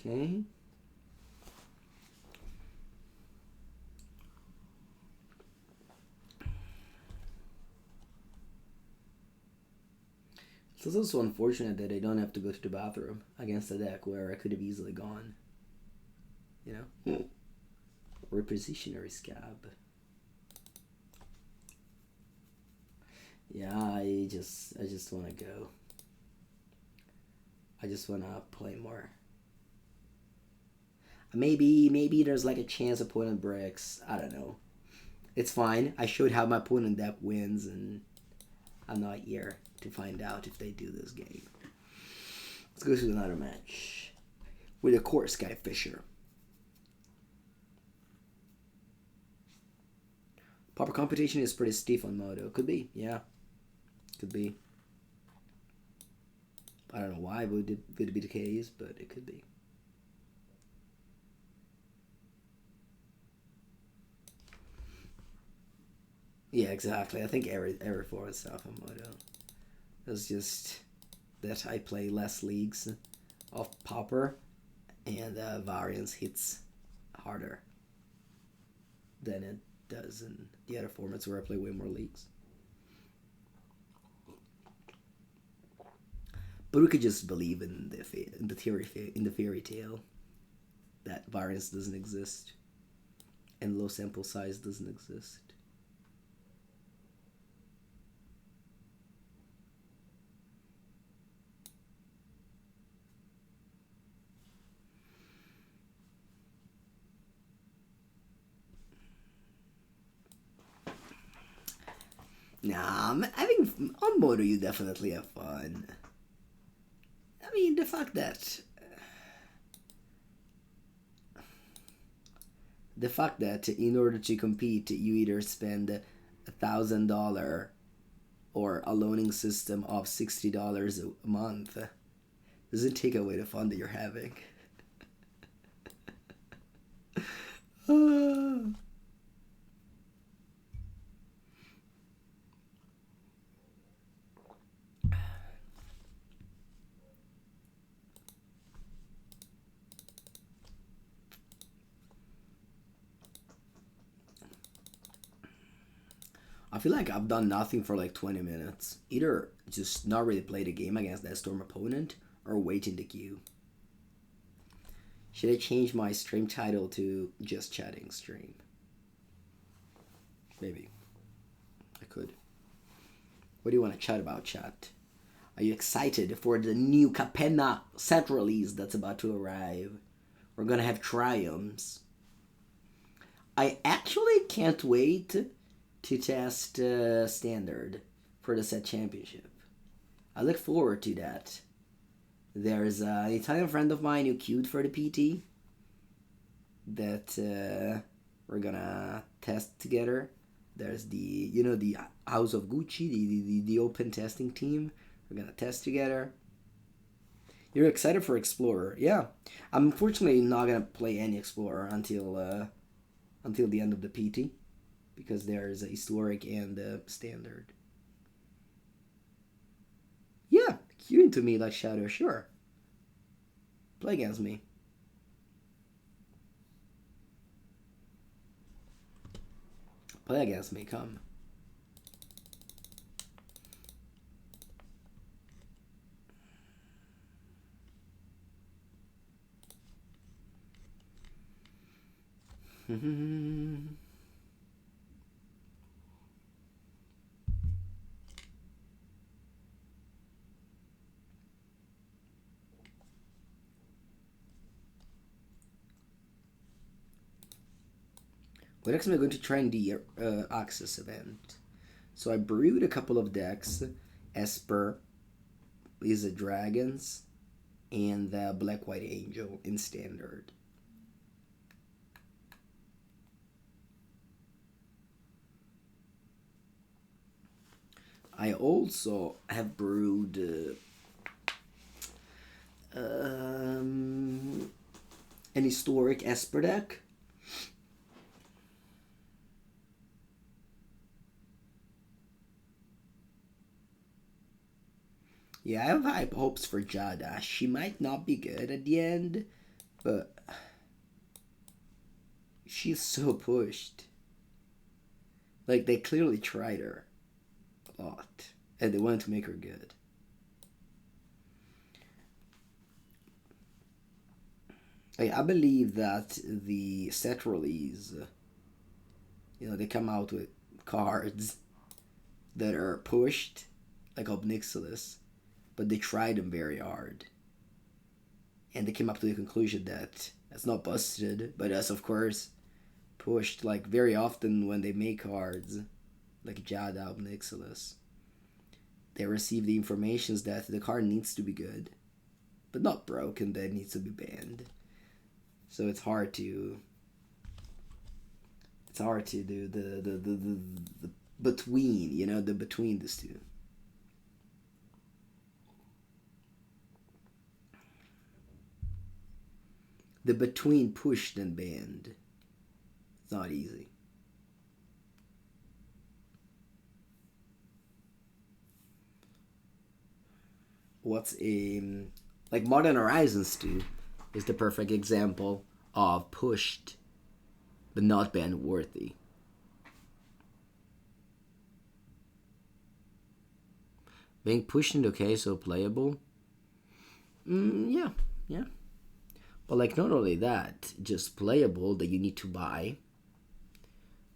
Okay. It's also unfortunate that I don't have to go to the bathroom against a deck where I could have easily gone. You know? Repositionary Scab. Yeah, I just want to go. I just want to play more. Maybe there's like a chance opponent breaks. I don't know. It's fine. I showed how my opponent deck wins, and I'm not here to find out if they do this game. Let's go to another match with a Kor Skyfisher. Pauper competition is pretty stiff on Moto. Could be, yeah. Could be. I don't know why would it be the case, but it could be. Yeah, exactly. I think every forward is south on Moto. It's just that I play less leagues of Pauper, and variance hits harder than it does in the other formats where I play way more leagues. But we could just believe in the fairy tale that variance doesn't exist and low sample size doesn't exist. Nah, I think on Moto you definitely have fun. I mean, the fact that in order to compete you either spend $1,000 or a loaning system of $60 a month doesn't take away the fun that you're having. I feel like I've done nothing for like 20 minutes. Either just not really play the game against that Storm opponent or wait in the queue. Should I change my stream title to Just Chatting Stream? Maybe. I could. What do you want to chat about, chat? Are you excited for the new Capenna set release that's about to arrive? We're gonna have triumphs. I actually can't wait to test Standard for the set championship. I look forward to that. There's an Italian friend of mine who queued for the PT that we're gonna test together. There's the House of Gucci, the open testing team. We're gonna test together. You're excited for Explorer? Yeah. I'm unfortunately not gonna play any Explorer until the end of the PT. Because there's a historic and standard. Yeah, queuing to me like Shadow, sure. Play against me. Play against me, come. What next am I going to try in the Access event? So I brewed a couple of decks. Esper, Lizard Dragons, and the Black White Angel in Standard. I also have brewed an historic Esper deck. Yeah, I have high hopes for Jada. She might not be good at the end, But she's so pushed. Like, they clearly tried her a lot, and they wanted to make her good. I believe that the set release, they come out with cards that are pushed, like Ob Nixilis, but they tried them very hard. And they came up to the conclusion that it's not busted, but that's, of course, pushed. Like, very often when they make cards, like Jada Ob Nixilis, they receive the information that the card needs to be good, but not broken, that it needs to be banned. So it's hard to do the between, the between these two. The between pushed and banned. It's not easy. Like Modern Horizons 2 is the perfect example of pushed but not banned worthy. Being pushed into okay, so playable. Yeah. But like not only that, just playable, that you need to buy,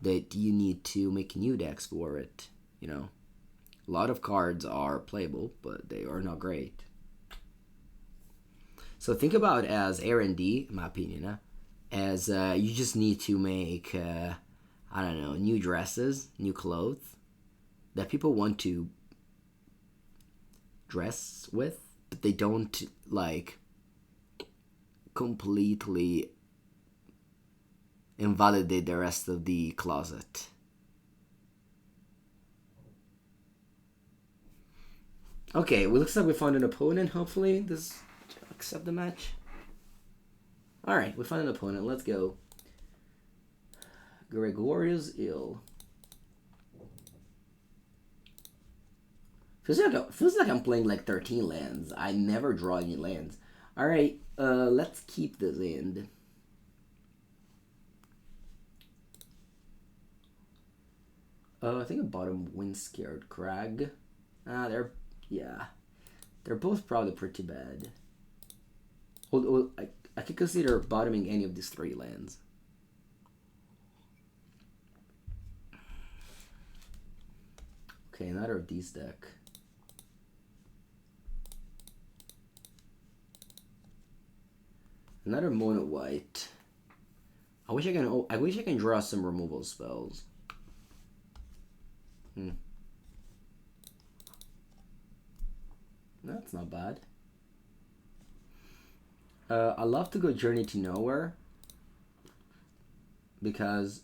that you need to make new decks for it. A lot of cards are playable, but they are not great. So think about it as R&D, in my opinion, as you just need to make, new dresses, new clothes that people want to dress with, but they don't, like, completely invalidate the rest of the closet. Okay, well, looks like we found an opponent. Hopefully this accept the match. Alright, we found an opponent. Let's go. Gregorius Ill. Feels like I'm playing like 13 lands. I never draw any lands. Alright, let's keep this in. I think I bought him Wind-Scarred Crag. They're both probably pretty bad. Although I could consider bottoming any of these 3 lands. Okay, another of these deck. Another mono white. I wish I can draw some removal spells. That's not bad. I love to go Journey to Nowhere because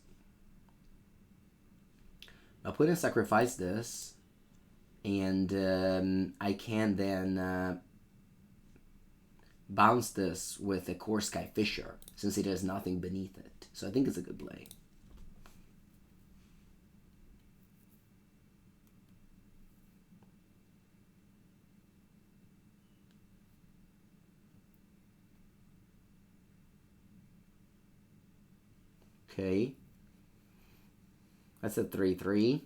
I'll put in sacrifice this, and I can then bounce this with a Kor Skyfisher since it has nothing beneath it. So I think it's a good play. Okay. That's a 3/3.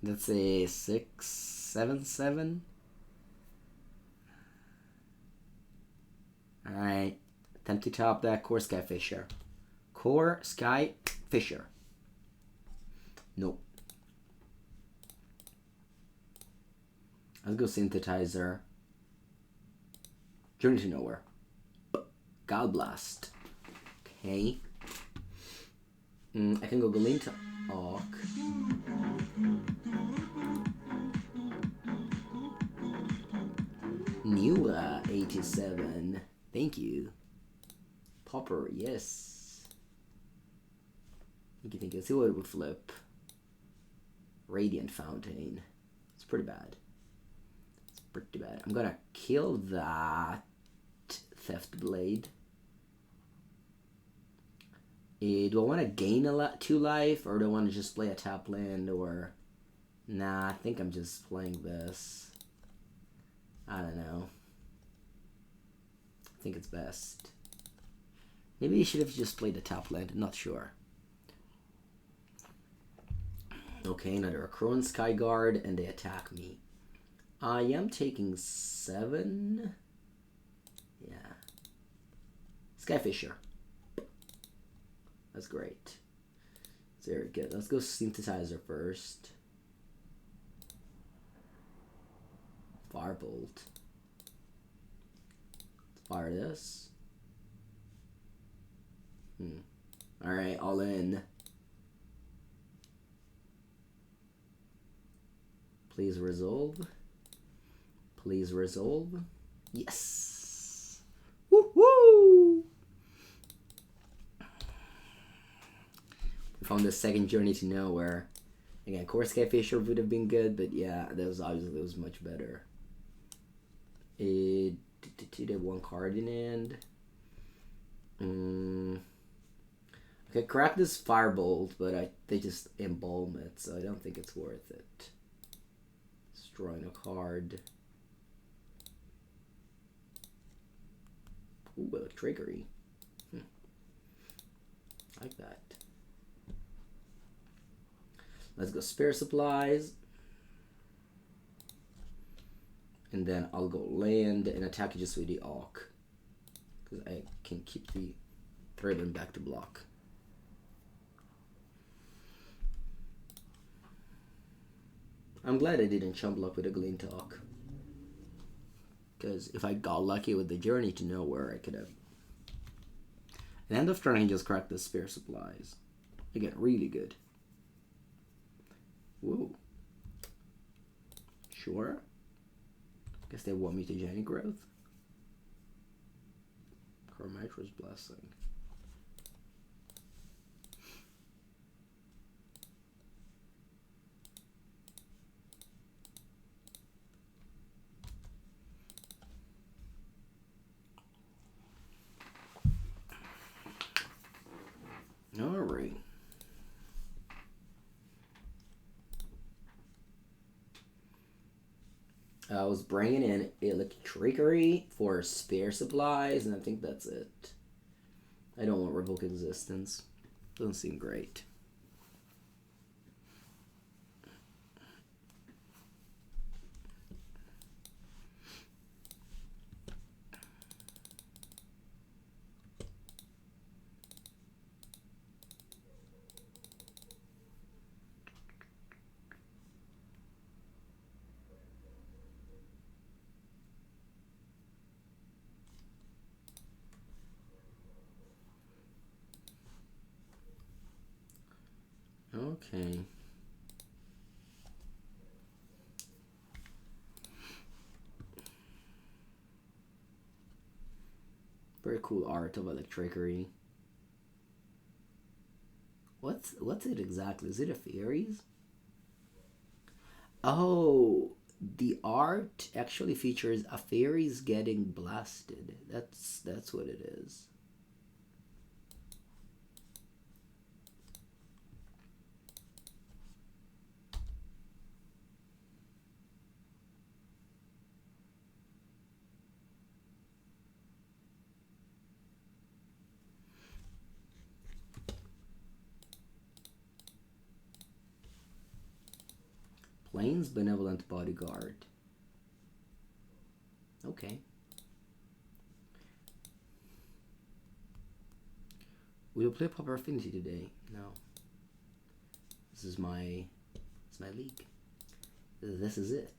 That's a 6/7/7. Alright. Attempt to top that Kor Skyfisher. Kor Skyfisher. Nope. Let's go Synthesizer. Journey to Nowhere. Galvanic Blast. Okay. I can go Glint Hawk. Newer 87. Thank you. Pauper, yes. Thank you. Let's see what it would flip. Radiant Fountain. It's pretty bad. Pretty bad. I'm gonna kill that Theft Blade. Do I want to gain 2 life, or do I want to just play a tap land, or... Nah, I think I'm just playing this. I don't know. I think it's best. Maybe you should have just played a tap land, not sure. Okay, another Crone Skyguard, and they attack me. I am taking 7. Yeah. Skyfisher. That's great. Very good. Let's go Synthesizer first. Firebolt. Let's fire this. Alright, all in. Please resolve. Please resolve. Yes! Woohoo! We found the second Journey to Nowhere. Again, Kor Skyfisher would have been good, but yeah, that was much better. It did 1 card in hand. Okay, crack this Firebolt, but they just embalm it, so I don't think it's worth it. Destroying a card. Ooh, Electrickery. Like that. Let's go Spare Supplies. And then I'll go land and attack just with the Hawk. Because I can keep the Thraben back to block. I'm glad I didn't chump block with a Glint Hawk. Because if I got lucky with the Journey to Nowhere, I could have. At end of turn, I just crack the Spare Supplies. Again, really good. Whoa. Sure. Guess they want Mutagenic Growth. Chromatra's Blessing. Alright. I was bringing in Electrickery for Spare Supplies, and I think that's it. I don't want Revoke Existence. Doesn't seem great. Okay. Very cool art of Electrickery. What's it exactly? Is it a fairies? Oh, the art actually features a fairies getting blasted. That's what it is. Plains Benevolent Bodyguard. Okay. Will you play Pauper Affinity today? No. This is my league. This is it.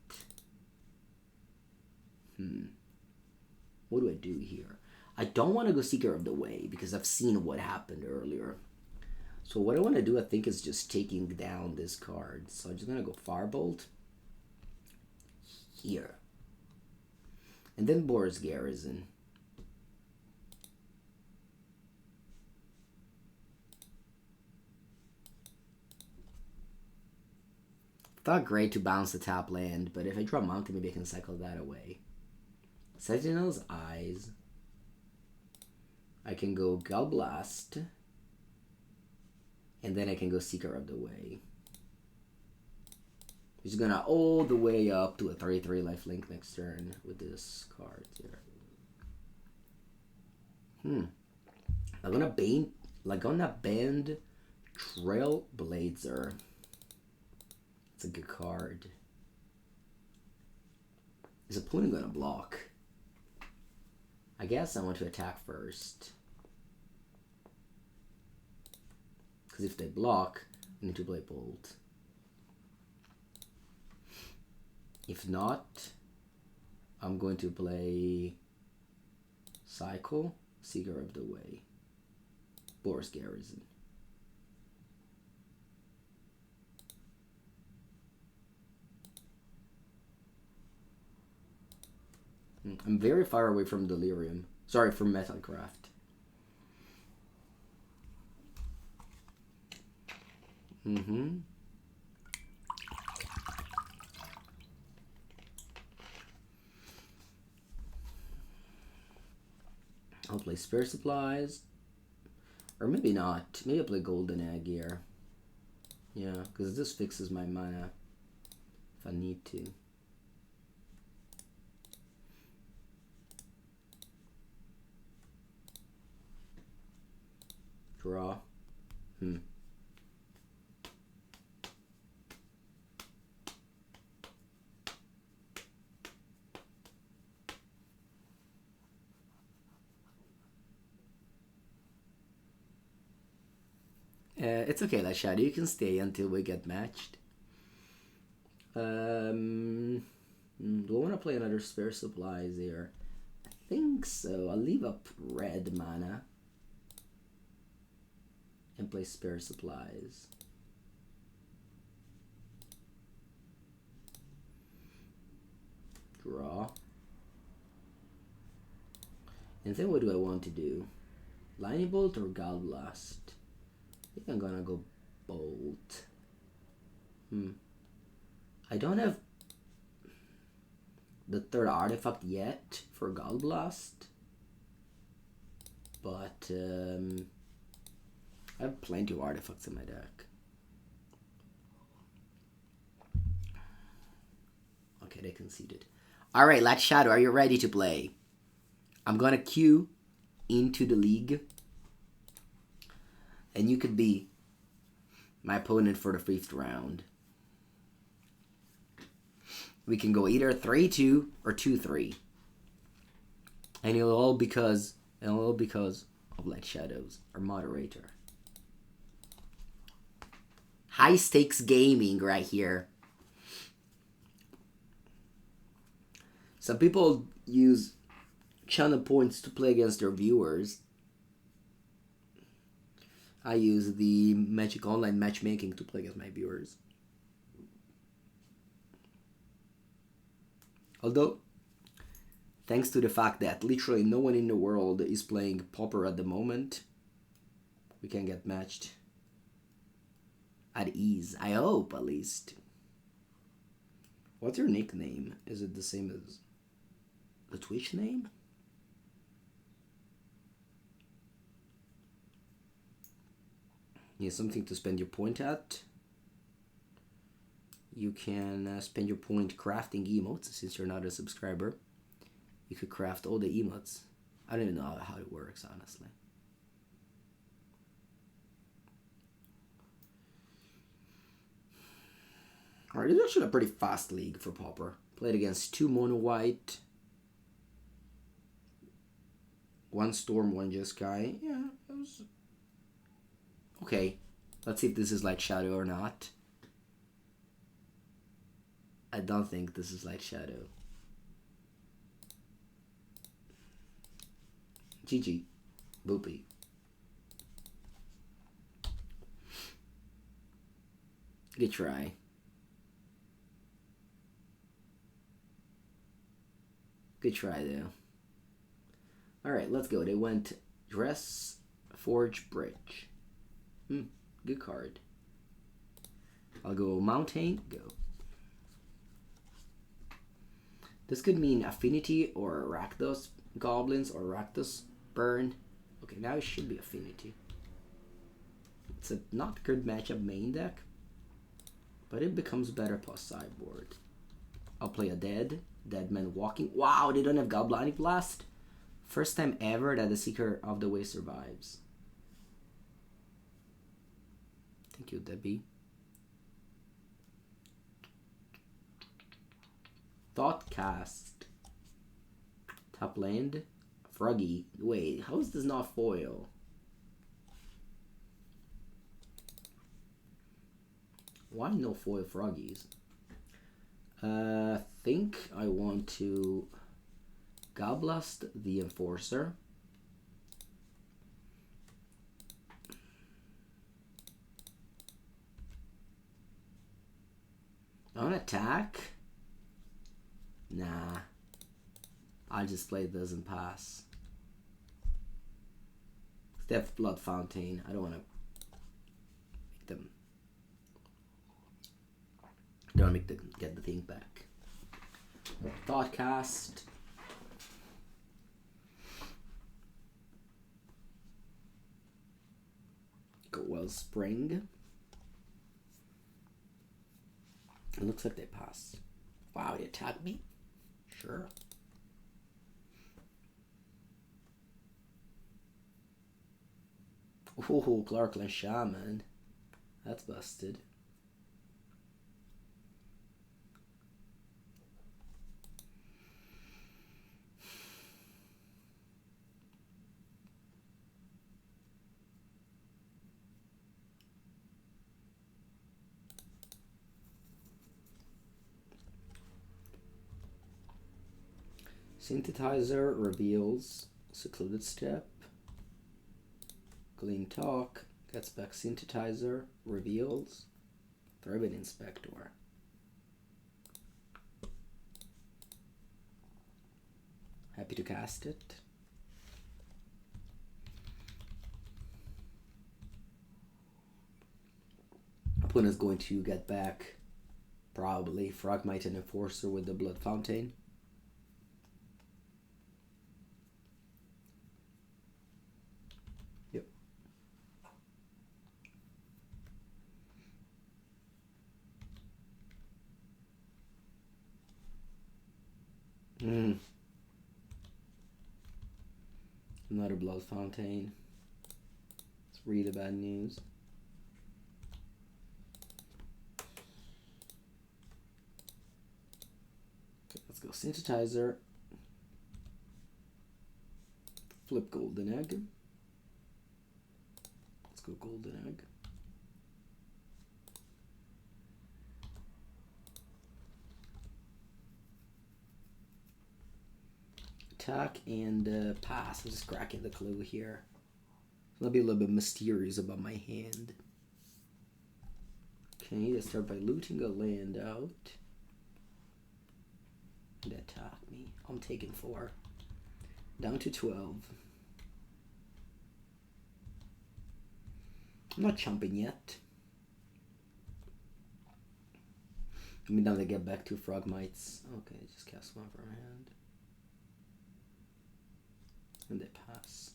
What do I do here? I don't want to go Seeker of the Way because I've seen what happened earlier. So what I want to do, I think, is just taking down this card. So I'm just going to go Firebolt here. And then Boros Garrison. Thought great to bounce the top land, but if I draw Mountain, maybe I can cycle that away. Sentinel's Eyes. I can go Gal Blast. And then I can go Seeker of the Way. He's gonna all the way up to a 3/3 lifelink next turn with this card here. I'm gonna bend Trailblazer. It's a good card. Is opponent gonna block? I guess I want to attack first. Because if they block, I need to play Bolt. If not, I'm going to play Cycle, Seeker of the Way, Boros Garrison. I'm very far away from Delirium. Sorry, from Metalcraft. I'll play Spare Supplies. Or maybe not. Maybe I'll play Golden Egg here. Yeah, because this fixes my mana if I need to. Draw. It's okay, that Shadow. You can stay until we get matched. Do I want to play another Spare Supplies here? I think so. I'll leave up red mana and play Spare Supplies. Draw. And then what do I want to do? Lightning Bolt or Gal Blast? I think I'm gonna go Bolt. I don't have the third artifact yet for Gal Blast, but I have plenty of artifacts in my deck. Okay, they conceded. Alright, Lat Shadow, are you ready to play? I'm gonna queue into the league. And you could be my opponent for the 5th round. We can go either 3-2 or 2-3. And it'll all because of Light Shadows, our moderator. High stakes gaming right here. Some people use channel points to play against their viewers. I use the Magic Online matchmaking to play against my viewers. Although, thanks to the fact that literally no one in the world is playing Pauper at the moment, we can get matched at ease. I hope, at least. What's your nickname? Is it the same as the Twitch name? You have something to spend your point at. You can spend your point crafting emotes. Since you're not a subscriber, you could craft all the emotes. I don't even know how it works, honestly. Alright, this is actually a pretty fast league for Pauper. Played against 2 mono white, 1 storm, 1 Jeskai. Yeah, it was okay. Let's see if this is Light Shadow or not. I don't think this is Light Shadow. GG. Boopy. Good try. Good try, though. Alright, let's go. They went Dress Forge Bridge. Good card. I'll go Mountain, go. This could mean Affinity or Rakdos Goblins or Rakdos Burn. Okay, now it should be Affinity. It's a not good matchup main deck, but it becomes better post sideboard. I'll play a dead man walking. Wow, they don't have Galvanic Blast. First time ever that the Seeker of the Way survives. Thank you, Debbie. Thoughtcast. Top land. Froggy. Wait, how is this not foil? Why no foil Froggies? Think I want to Galblast the Enforcer. On attack? Nah. I'll just play this and pass. Steph Blood Fountain. I don't want to make them. Don't want to get the thing back. Thoughtcast. Go Wellspring. It looks like they passed. Wow, they attacked me? Sure. Ooh, Gorilla Shaman. That's busted. Synthesizer reveals Secluded Steppe. Glint Hawk gets back Synthesizer, reveals Thraben Inspector. Happy to cast it. Opponent's going to get back probably Frogmite and Enforcer with the Blood Fountain. Another Blood Fountain. It's really bad news. Okay, let's go Synthesizer. Flip Golden Egg. Let's go Golden Egg. Attack and pass. I'm just cracking the clue here. I'll be a little bit mysterious about my hand. Okay, let's start by looting a land out. And attack me. I'm taking 4. Down to 12. I'm not jumping yet. I mean, now they get back to Frogmites. Okay, just cast 1 from my hand. And they pass.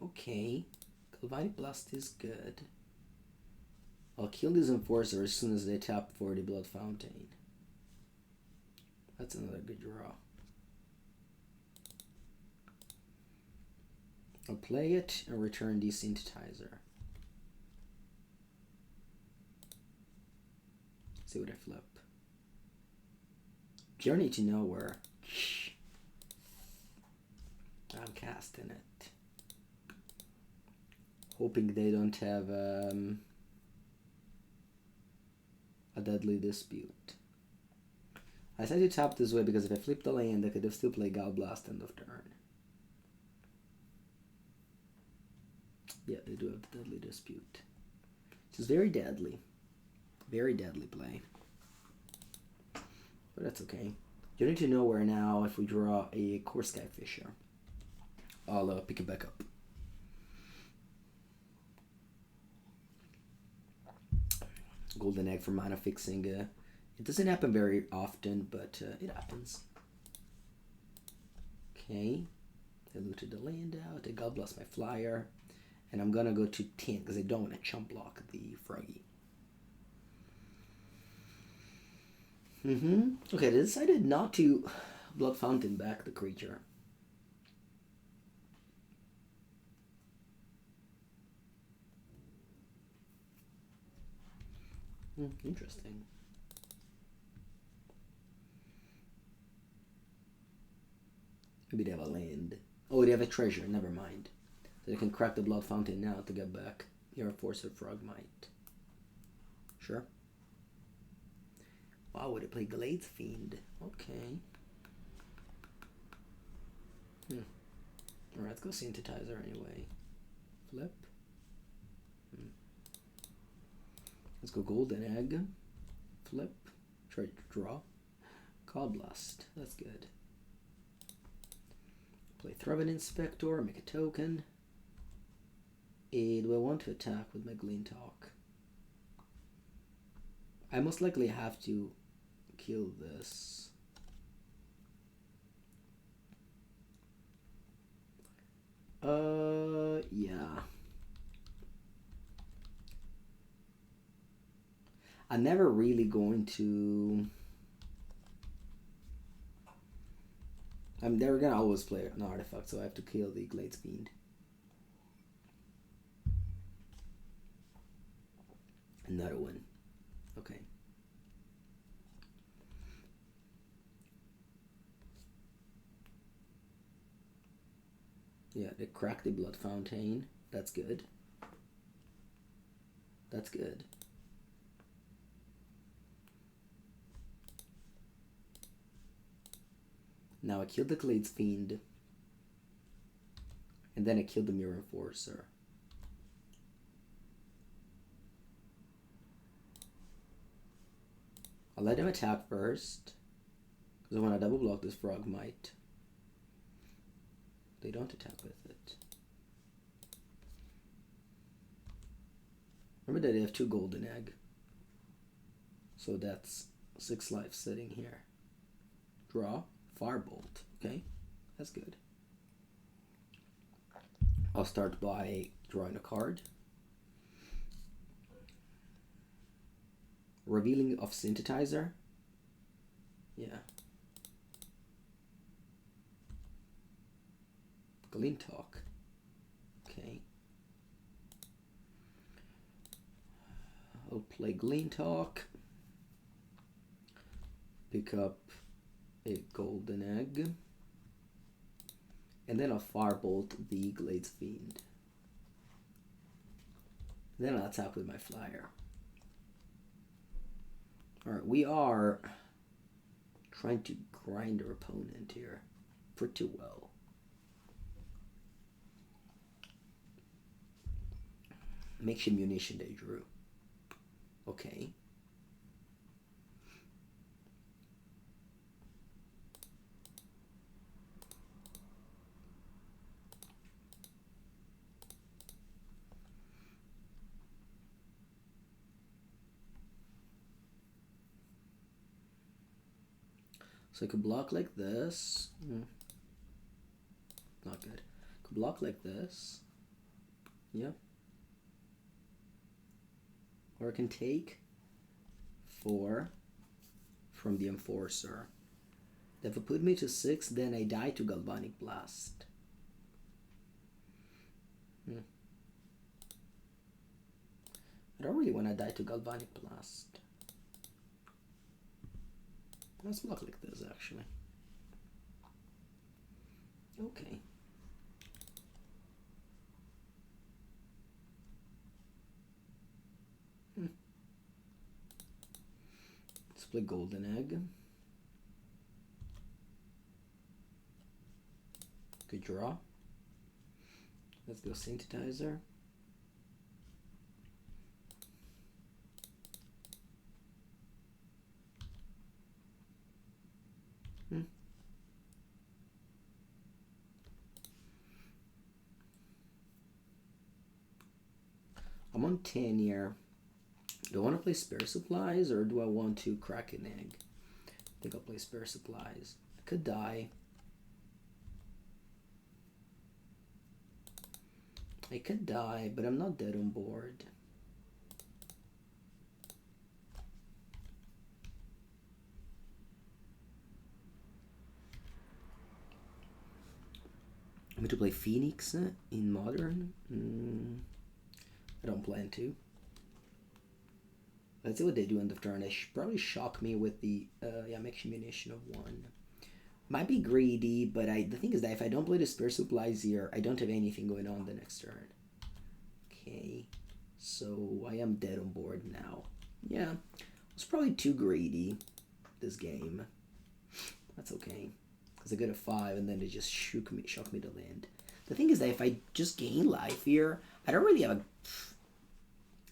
Okay, Galvanic Blast is good. I'll kill this Enforcer as soon as they tap for the Blood Fountain. That's another good draw. I'll play it and return the Synthesizer. See what I flip. Journey to Nowhere. I'm casting it. Hoping they don't have a Deadly Dispute. I decided to tap this way because if I flip the land, I could have still played Gal Blast end of turn. Yeah, they do have the Deadly Dispute. Which is very deadly. Very deadly play. But that's okay. You need to know where now if we draw a Kor Skyfisher. I'll pick it back up. Golden Egg for mana fixing It doesn't happen very often, but it happens. Okay. I looted the land out. I God bless my flyer. And I'm gonna go to 10 because I don't want to chump block the Froggy. Okay, they decided not to Blood Fountain back the creature. Interesting. Maybe they have a land. Oh, they have a treasure. Never mind. So they can crack the Blood Fountain now to get back your Force of Frogmite. Sure. Wow, would it play Glades Fiend? Okay. Alright, let's go Synthesizer anyway. Flip. Let's go Golden Egg. Flip. Try to draw. God Blast. That's good. Play Thraben Inspector, make a token. Do I want to attack with my Glint Hawk? I most likely have to kill this. Yeah. I'm never really going to... I'm never gonna always play an artifact, so I have to kill the Glades Fiend. Another one. Okay. Yeah, they cracked the Blood Fountain. That's good. That's good. Now I killed the Glades Fiend. And then I killed the Mirror Enforcer. I'll let him attack first. Because I want to double block this Frogmite. They don't attack with it. Remember that they have 2 Golden Egg. So that's 6 life sitting here. Draw. Firebolt. Okay, that's good. I'll start by drawing a card. Revealing of Synthesizer. Yeah. Glint Hawk. Okay. I'll play Glint Hawk. Pick up a Golden Egg. And then I'll Firebolt the Glades Fiend. Then I'll attack with my flyer. Alright, we are trying to grind our opponent here pretty well. Makeshift munition they drew. Okay. So I could block like this. Not good. Could block like this. Yeah. Or I can take 4 from the Enforcer. If it put me to 6, then I die to Galvanic Blast. I don't really want to die to Galvanic Blast. Let's block like this, actually. Okay. Let's play Golden Egg. Good draw. Let's go Synthesizer. I'm on 10 here. Do I want to play Spare Supplies or do I want to crack an egg? I think I'll play Spare Supplies. I could die. I could die, but I'm not dead on board. I'm going to play Phoenix in Modern. I don't plan to. Let's see what they do end of turn. They should probably shock me with the max munition of 1. Might be greedy, but the thing is that if I don't play the Spare Supplies here, I don't have anything going on the next turn. Okay, so I am dead on board now. Yeah, I was probably too greedy this game. That's okay, because I got a 5 and then they just shook me to land. The thing is that if I just gain life here, I don't really have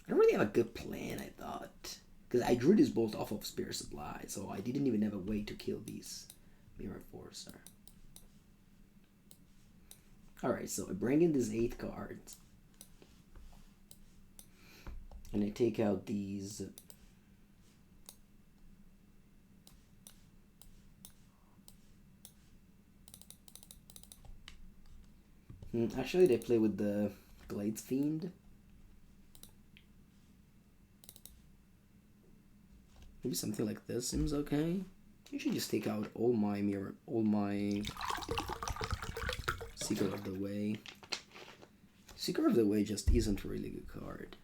a good plan, I thought. Because I drew this bolt off of Spare Supply, so I didn't even have a way to kill these Mirror Forcer. Alright, so I bring in these 8 cards. And I take out these... Actually, they play with the Glades Fiend. Maybe something like this seems okay. You should just take out all my Seeker of the Way. Seeker of the Way just isn't a really good card.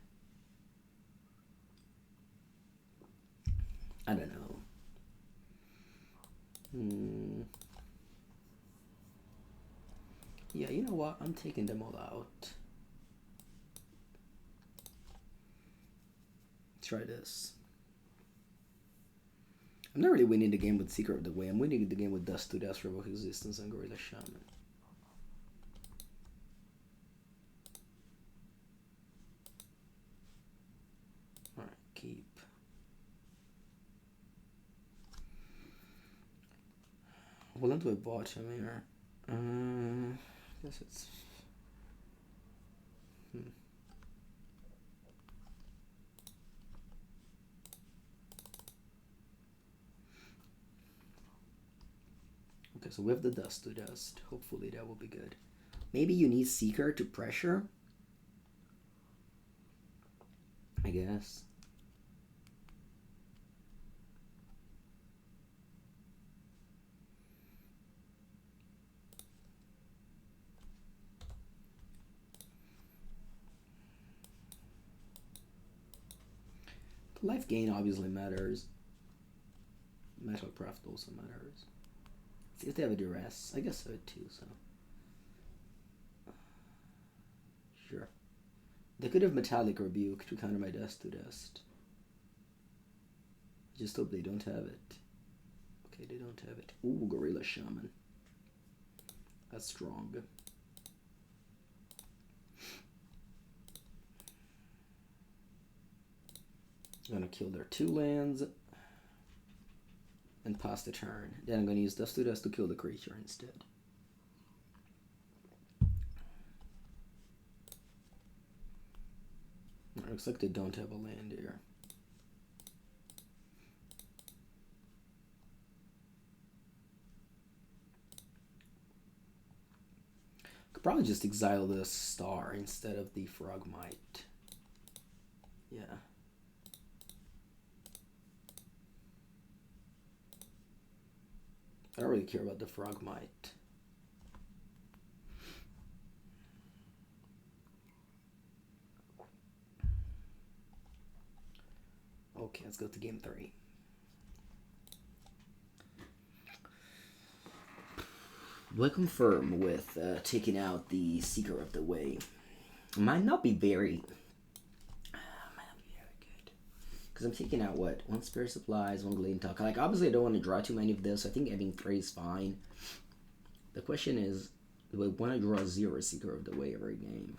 I don't know. Yeah, you know what? I'm taking them all out. Try this. I'm not really winning the game with Seeker of the Way. I'm winning the game with Dust to Dust, Revoke Existence, and Gorilla Shaman. Alright, keep. Hold on to a bottom here. I guess it's... Okay, so we have the Dust to Dust. Hopefully that will be good. Maybe you need Seeker to pressure? I guess. The life gain obviously matters. Metalcraft also matters. See if they have a duress. I guess so too, so. Sure. They could have Metallic Rebuke to counter my Dust to Dust. I just hope they don't have it. Okay, they don't have it. Ooh, Gorilla Shaman. That's strong. I'm gonna kill their 2 lands. And pass the turn. Then I'm going to use Dust to Dust to kill the creature instead. It looks like they don't have a land here. Could probably just exile the Star instead of the Frogmite. Yeah. I don't really care about the Frogmite. Okay, let's go to game 3. Do I confirm with taking out the Seeker of the Way? Might not be very good. Because I'm taking out, what? 1 Spare Supplies, 1 Glint Hawk. Like, obviously I don't want to draw too many of this. I think having 3 is fine. The question is, do I want to draw 0 Seeker of the Way every game?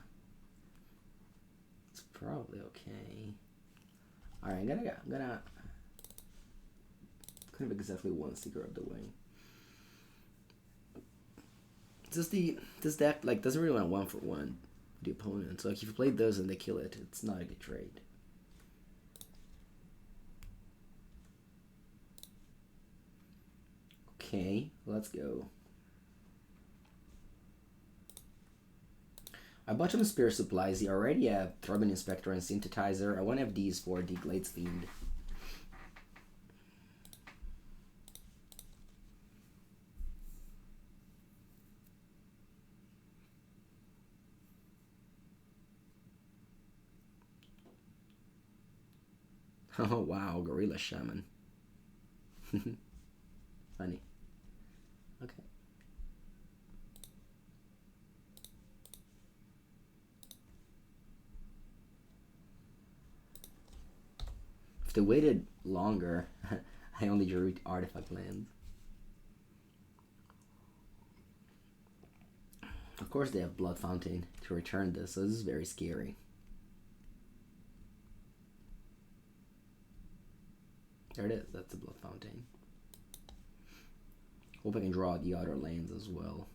It's probably okay. Alright, I'm gonna kind of exactly 1 Seeker of the Way. This deck like doesn't really want 1-for-1 the opponent. So like if you play those and they kill it, it's not a good trade. Okay, let's go. I bought some spare supplies. You already have Thraben Inspector and Synthesizer. I want to have these for the Glades themed. Oh wow, Gorilla Shaman. Funny. Okay. If they waited longer, I only drew artifact lands. Of course they have Blood Fountain to return this, so this is very scary. There it is, that's the Blood Fountain. Hope I can draw the other lands as well.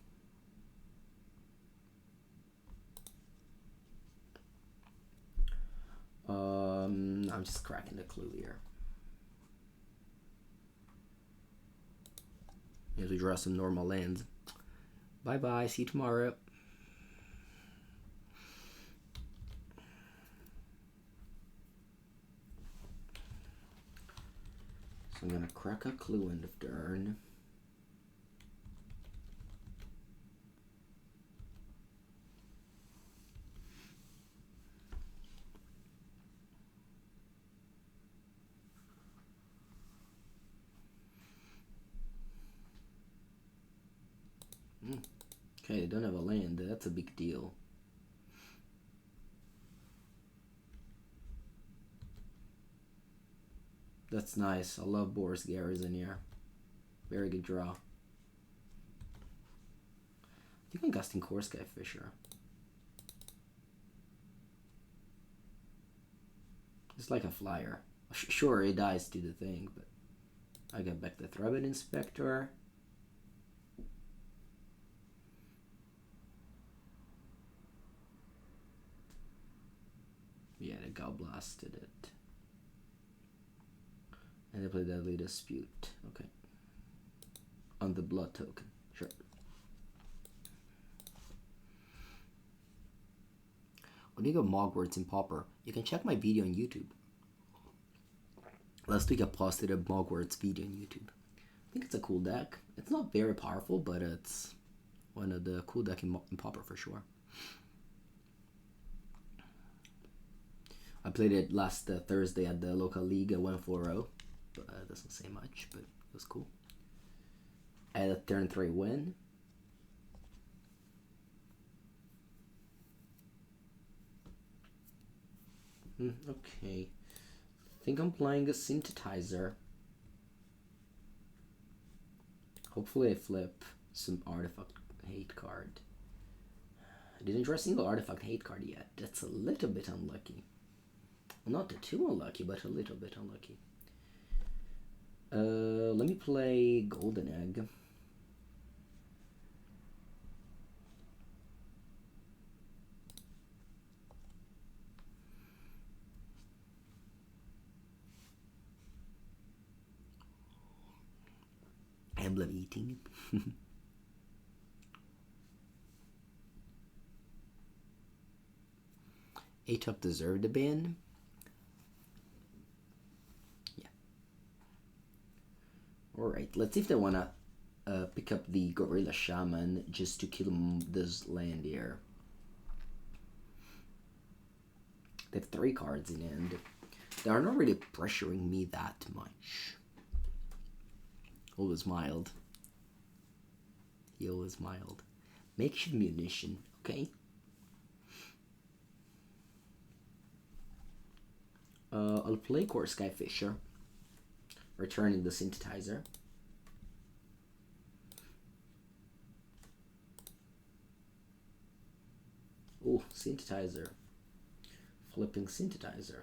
I'm just cracking the clue here. As we draw some normal lands. Bye bye, see you tomorrow. So I'm gonna crack a clue end of turn. Okay, they don't have a land. That's a big deal. That's nice. I love Boros Garrison here. Very good draw. I think I'm casting Kor Skyfisher. It's like a flyer. Sure, it dies to the thing, but I got back the Thraben Inspector. Yeah, the Gal blasted it. And they play Deadly Dispute. Okay. On the blood token. Sure. When you go Mogwarts in Pauper, you can check my video on YouTube. Last week I posted a Mogwarts video on YouTube. I think it's a cool deck. It's not very powerful, but it's one of the cool decks in Pauper for sure. I played it last Thursday at the local league. I went 4-0. But it doesn't say much, but it was cool. I had a turn 3 win. Okay. I think I'm playing a Synthesizer. Hopefully I flip some artifact hate card. I didn't draw a single artifact hate card yet. That's a little bit unlucky. Well, not too unlucky, but a little bit unlucky. Let me play Golden Egg. Emblem Eating. A-Top deserved a ban. Alright, let's see if they wanna pick up the Gorilla Shaman just to kill this land here. They have 3 cards in hand. They are not really pressuring me that much. Always mild. He always mild. Makeshift munition, okay. I'll play Kor Skyfisher. Returning the Synthesizer. Oh, Synthesizer. Flipping Synthesizer.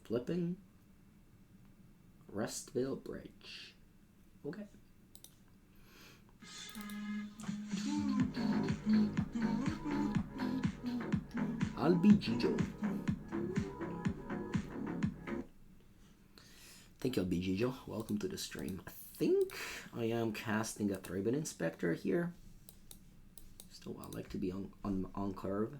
Flipping Rustvale Bridge. Okay. I'll be Gijo. Thank you, Gijo. Welcome to the stream. I think I am casting a Thraben Inspector here. Still, I like to be on curve.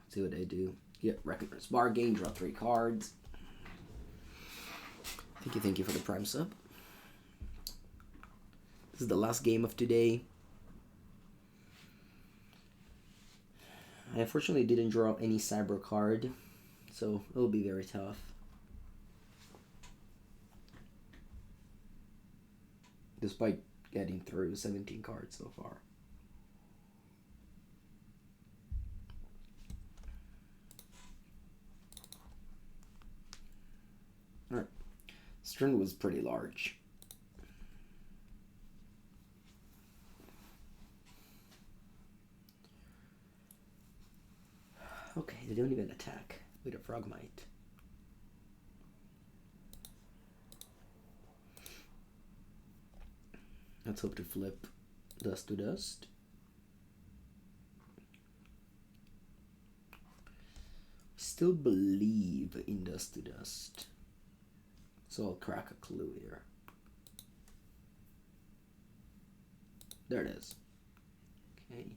See what they do. Get Recognize Bargain, draw 3 cards. Thank you for the Prime sub. This is the last game of today. I unfortunately didn't draw any Cyber card, so it'll be very tough. Despite getting through 17 cards so far. Alright. This turn was pretty large. Okay, they don't even attack with a Frogmite. Let's hope to flip Dust to Dust. Still believe in Dust to Dust. So I'll crack a clue here. There it is. Okay.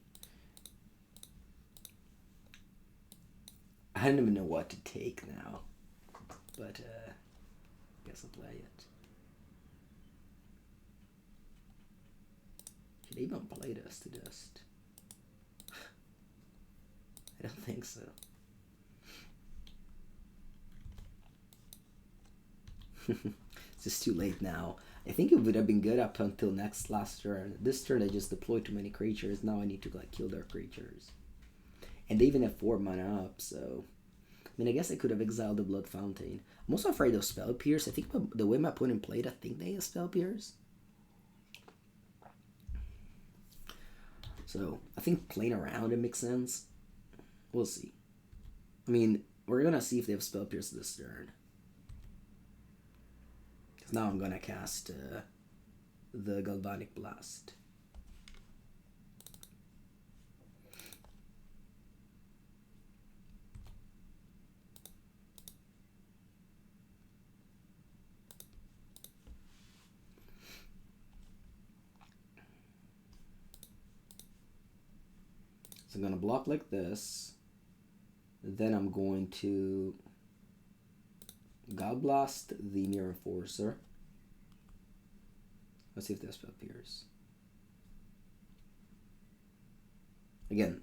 I don't even know what to take now. But I guess I'll play it. Should I even play Dust to Dust? I don't think so. It's just too late now. I think it would have been good up until last turn. This turn I just deployed too many creatures. Now I need to like kill their creatures. And they even have 4 mana up, so... I mean, I guess I could have exiled the Blood Fountain. I'm also afraid of Spell Pierce. I think the way my opponent played, I think they have Spell Pierce. So, I think playing around it makes sense. We'll see. I mean, we're gonna see if they have Spell Pierce this turn. Because now I'm gonna cast the Galvanic Blast. So I'm going to block like this. Then I'm going to God Blast the Mirror Enforcer. Let's see if this appears. Again,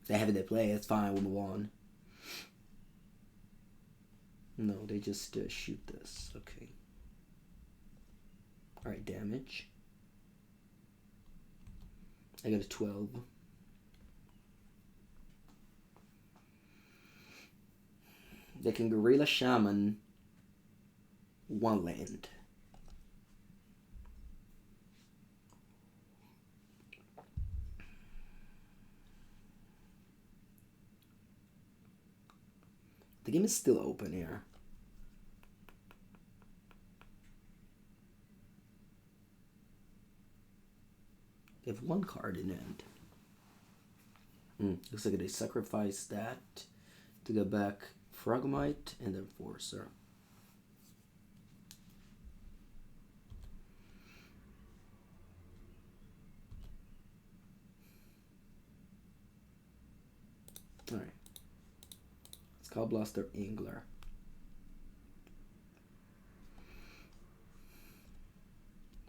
if they have it to play, it's fine, we'll move on. No, they just shoot this. Okay. Alright, damage. I got a 12. They can Gorilla Shaman 1 land. The game is still open here. They have 1 card in hand. Looks like they sacrifice that to get back Frogmite and Enforcer. Alright. Skull Blaster Angler.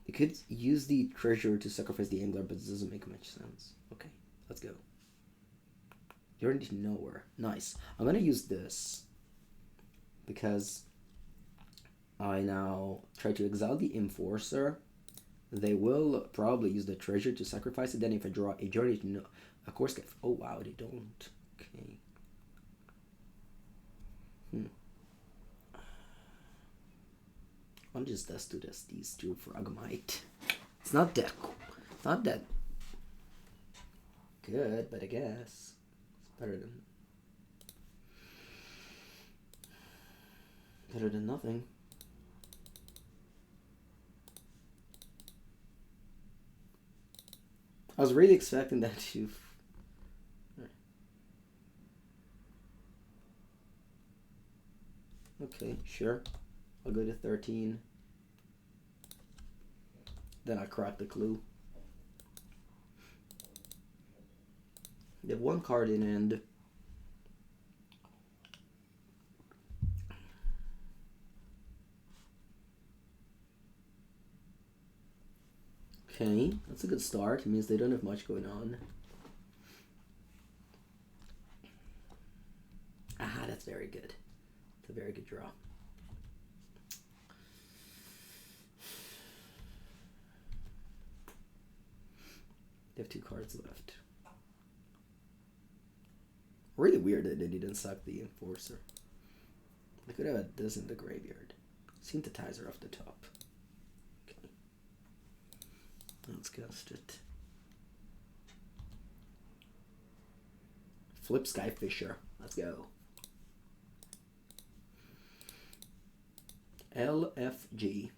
You could use the treasure to sacrifice the Angler, but it doesn't make much sense. Okay, let's go. You're already nowhere. Nice. I'm gonna use this because I now try to exile the Enforcer. They will probably use the treasure to sacrifice it. Then if I draw a journey to a Kor Skyfisher. Oh wow, they don't. Okay. I'll just dust to dust these 2 Frogmite. It's not that cool. It's not that good, but I guess better than nothing. I was really expecting that to. Okay, sure. I'll go to 13. Then I crack the clue. They have one card in hand. Okay, that's a good start. It means they don't have much going on. Ah, that's very good. It's a very good draw. They have 2 cards left. Really weird that they didn't sack the Enforcer. They could have had this in the graveyard. Synthesizer off the top. Okay. Let's cast it. Flip Skyfisher. Let's go. LFG.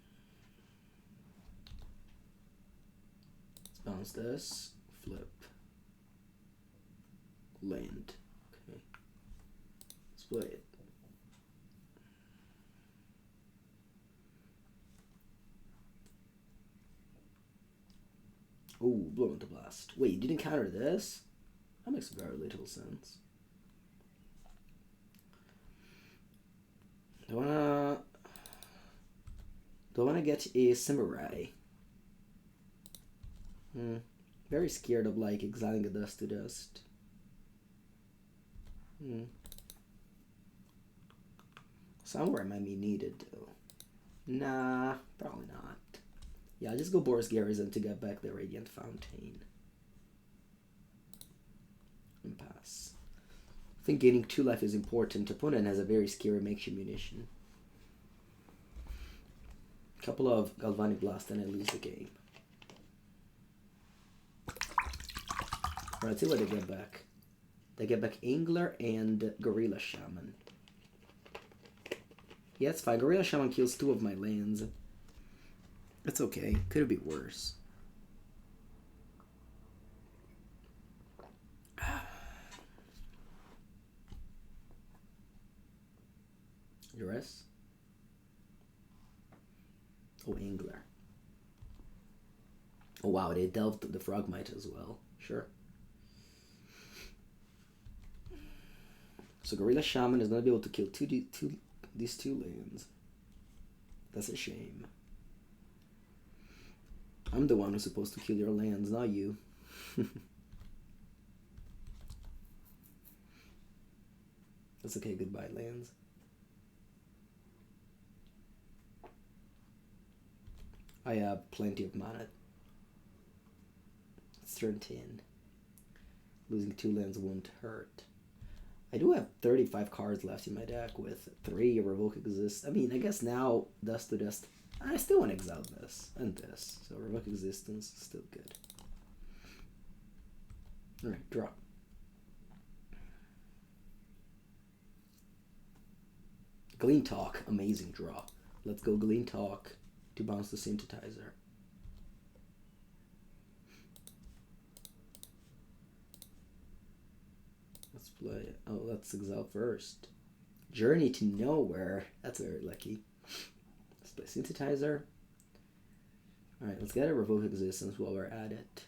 Let's bounce this. Flip. Land. Okay. Let's play it. Ooh, Glint Blast. Wait, you didn't counter this? That makes very little sense. Do I wanna get a Samurai? Very scared of like exiling a Dust to Dust. Samurai might be needed though. Nah, probably not. Yeah, I'll just go Boros Garrison to get back the Radiant Fountain. And pass. I think gaining 2 life is important. Opponent has a very scary makeshift munition. Couple of Galvanic Blast and I lose the game. Alright, see what they get back. They get back Angler and Gorilla Shaman. Yeah, it's fine. Gorilla Shaman kills 2 of my lands. It's okay. Could it be worse? Duress? Oh, Angler. Oh wow, they delved the Frogmite as well. Sure. So Gorilla Shaman is going to be able to kill these 2 lands. That's a shame. I'm the one who's supposed to kill your lands, not you. That's okay, goodbye lands. I have plenty of mana. It's turn 10. Losing 2 lands won't hurt. I do have 35 cards left in my deck with 3 Revoke Existence. I mean, I guess now Dust to Dust. I still want to exile this and this. So Revoke Existence is still good. Alright, draw. Glint Hawk, amazing draw. Let's go Glint Hawk to bounce the Synthesizer. Let's play it. Oh, let's exile first. Journey to Nowhere. That's very lucky. Let's play Synthesizer. Alright, let's get a Revoke Existence while we're at it.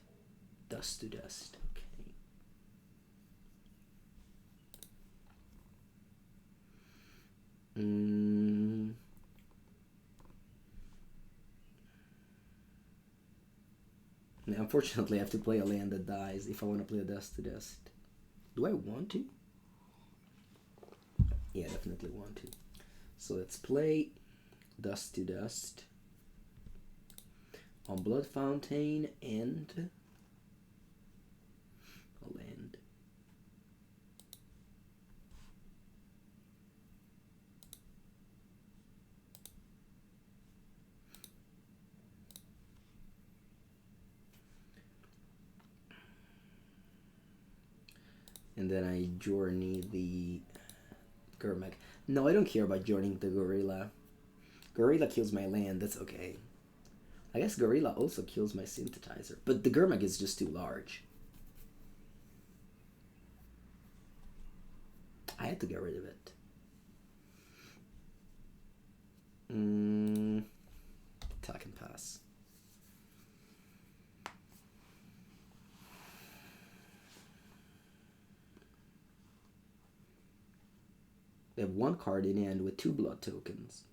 Dust to Dust. Okay. Now, unfortunately, I have to play a land that dies if I want to play a Dust to Dust. Do I want to? Yeah, definitely want to. So let's play Dust to Dust on Blood Fountain and a land. And then I journey the Gurmag. No, I don't care about joining the Gorilla. Gorilla kills my land, that's okay. I guess Gorilla also kills my Synthesizer, but the Gurmag is just too large. I had to get rid of it. attack and pass. They have one card in hand with 2 blood tokens.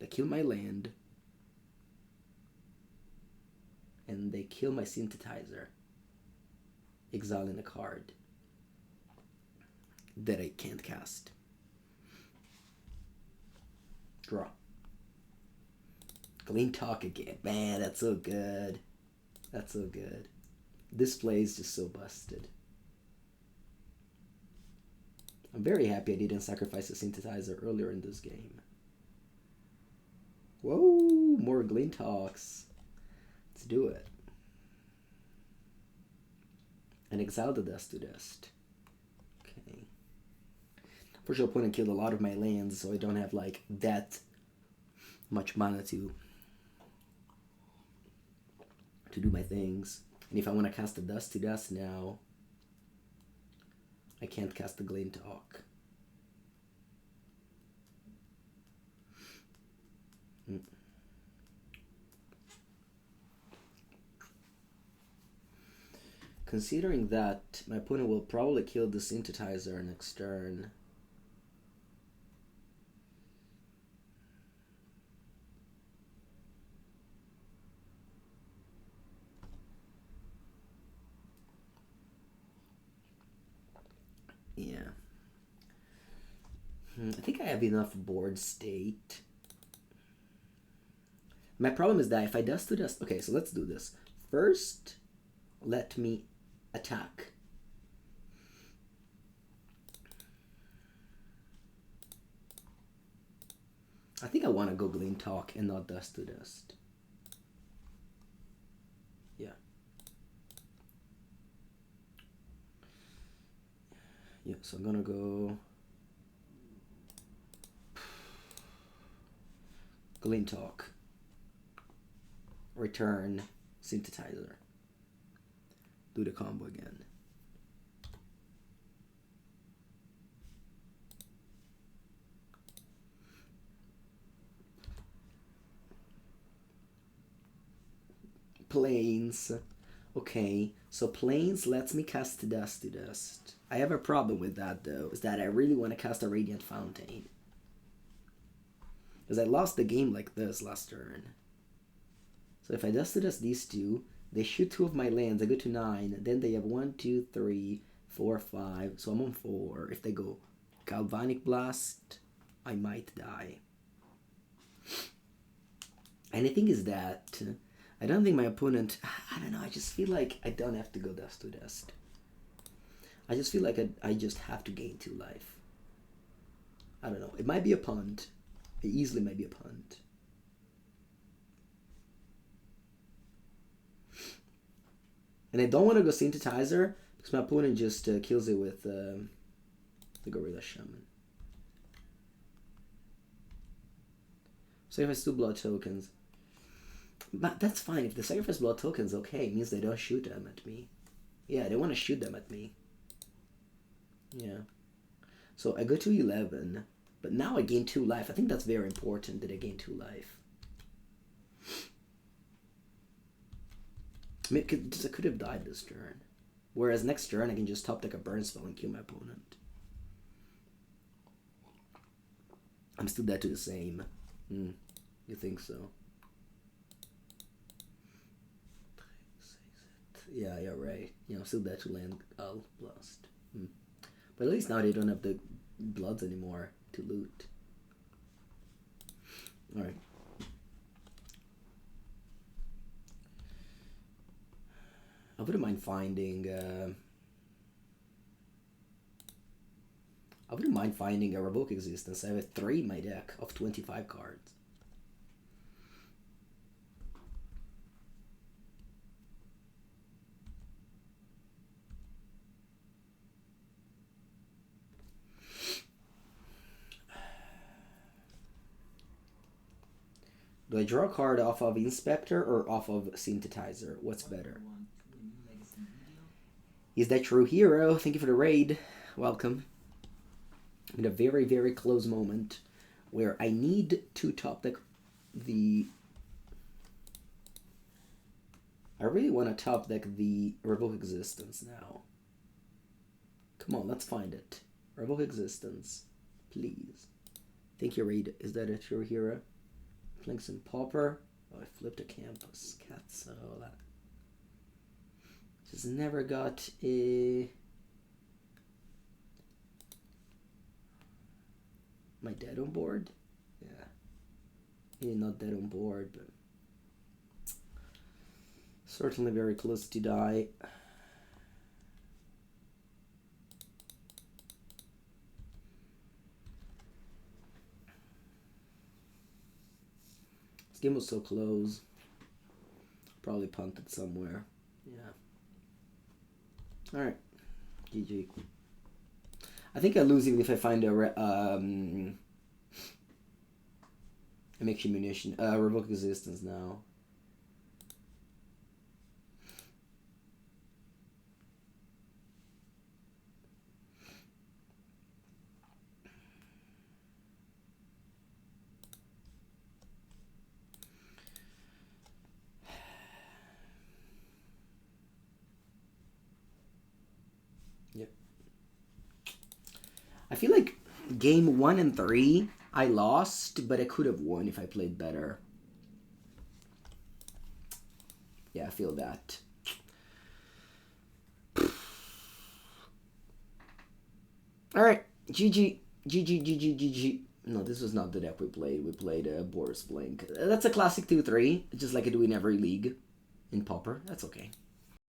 They kill my land. And they kill my synthesizer. Exiling a card that I can't cast. Draw. Glint Hawk again. Man, that's so good. That's so good. This play is just so busted. I'm very happy I didn't sacrifice a synthesizer earlier in this game. Whoa, more Glint Hawks. Let's do it. And exile the Dust to Dust. Okay. For sure, opponent killed a lot of my lands, so I don't have like that much mana to do my things. And if I want to cast the Dust to Dust now, I can't cast the Glint Hawk. Considering that my opponent will probably kill the synthesizer next turn. Yeah. I think I have enough board state. My problem is that if I Dust to Dust... Okay, so let's do this. First, let me attack. I think I want to go Glint Hawk and not Dust to Dust. Yeah. Yeah, so I'm gonna go Glint Hawk. Return Synthesizer. Do the combo again. Plains. Okay, so Plains lets me cast Dust to Dust. I have a problem with that though, is that I really want to cast a Radiant Fountain. Because I lost the game like this last turn. So if I Dust to Dust these two, they shoot 2 of my lands, I go to 9, then they have 1, 2, 3, 4, 5, so I'm on 4. If they go Galvanic Blast, I might die. And the thing is that I don't think my opponent, I don't know, I just feel like I don't have to go Dust to Dust. I just feel like I just have to gain 2 life. I don't know, it might be a punt. It easily might be a punt. And I don't want to go Synthesizer because my opponent just kills it with the Gorilla Shaman. Sacrifice 2 blood tokens. But that's fine. If they sacrifice blood tokens, okay. It means they don't shoot them at me. Yeah, they want to shoot them at me. Yeah. So I go to 11. But now I gain 2 life. I think that's very important that I gain 2 life. I mean, I could have died this turn. Whereas next turn, I can just top deck a burn spell and kill my opponent. I'm still dead to the same. You think so? Yeah, you're right. You know, still dead to land Blast. But at least now they don't have the bloods anymore to loot. Alright. I wouldn't mind finding a Revoke Existence. I have 3 in my deck of 25 cards. Do I draw a card off of Inspector or off of Synthesizer? What's better? Is that true, hero? Thank you for the raid. Welcome. In a very, very close moment where I need to top deck the I really want to top deck the Revoke Existence now. Come on, let's find it. Revoke Existence, please. Think you're read. Is that it, your hero? Playing some Pauper. Oh, I flipped a campus. Catsola. Just never got a... Am I dead on board? Yeah. Maybe not dead on board, but... certainly very close to die. This game was so close. Probably punted somewhere. Yeah. Alright. GG. I think I lose even if I find a makeshift munition. Revoke Existence now. Yep. I feel like game 1 and 3 I lost, but I could have won if I played better. Yeah, I feel that. Alright, GG, GG, GG, GG. No, this was not the deck we played. We played Boros Blink. That's a classic 2-3, just like I do in every league in Pauper. That's okay.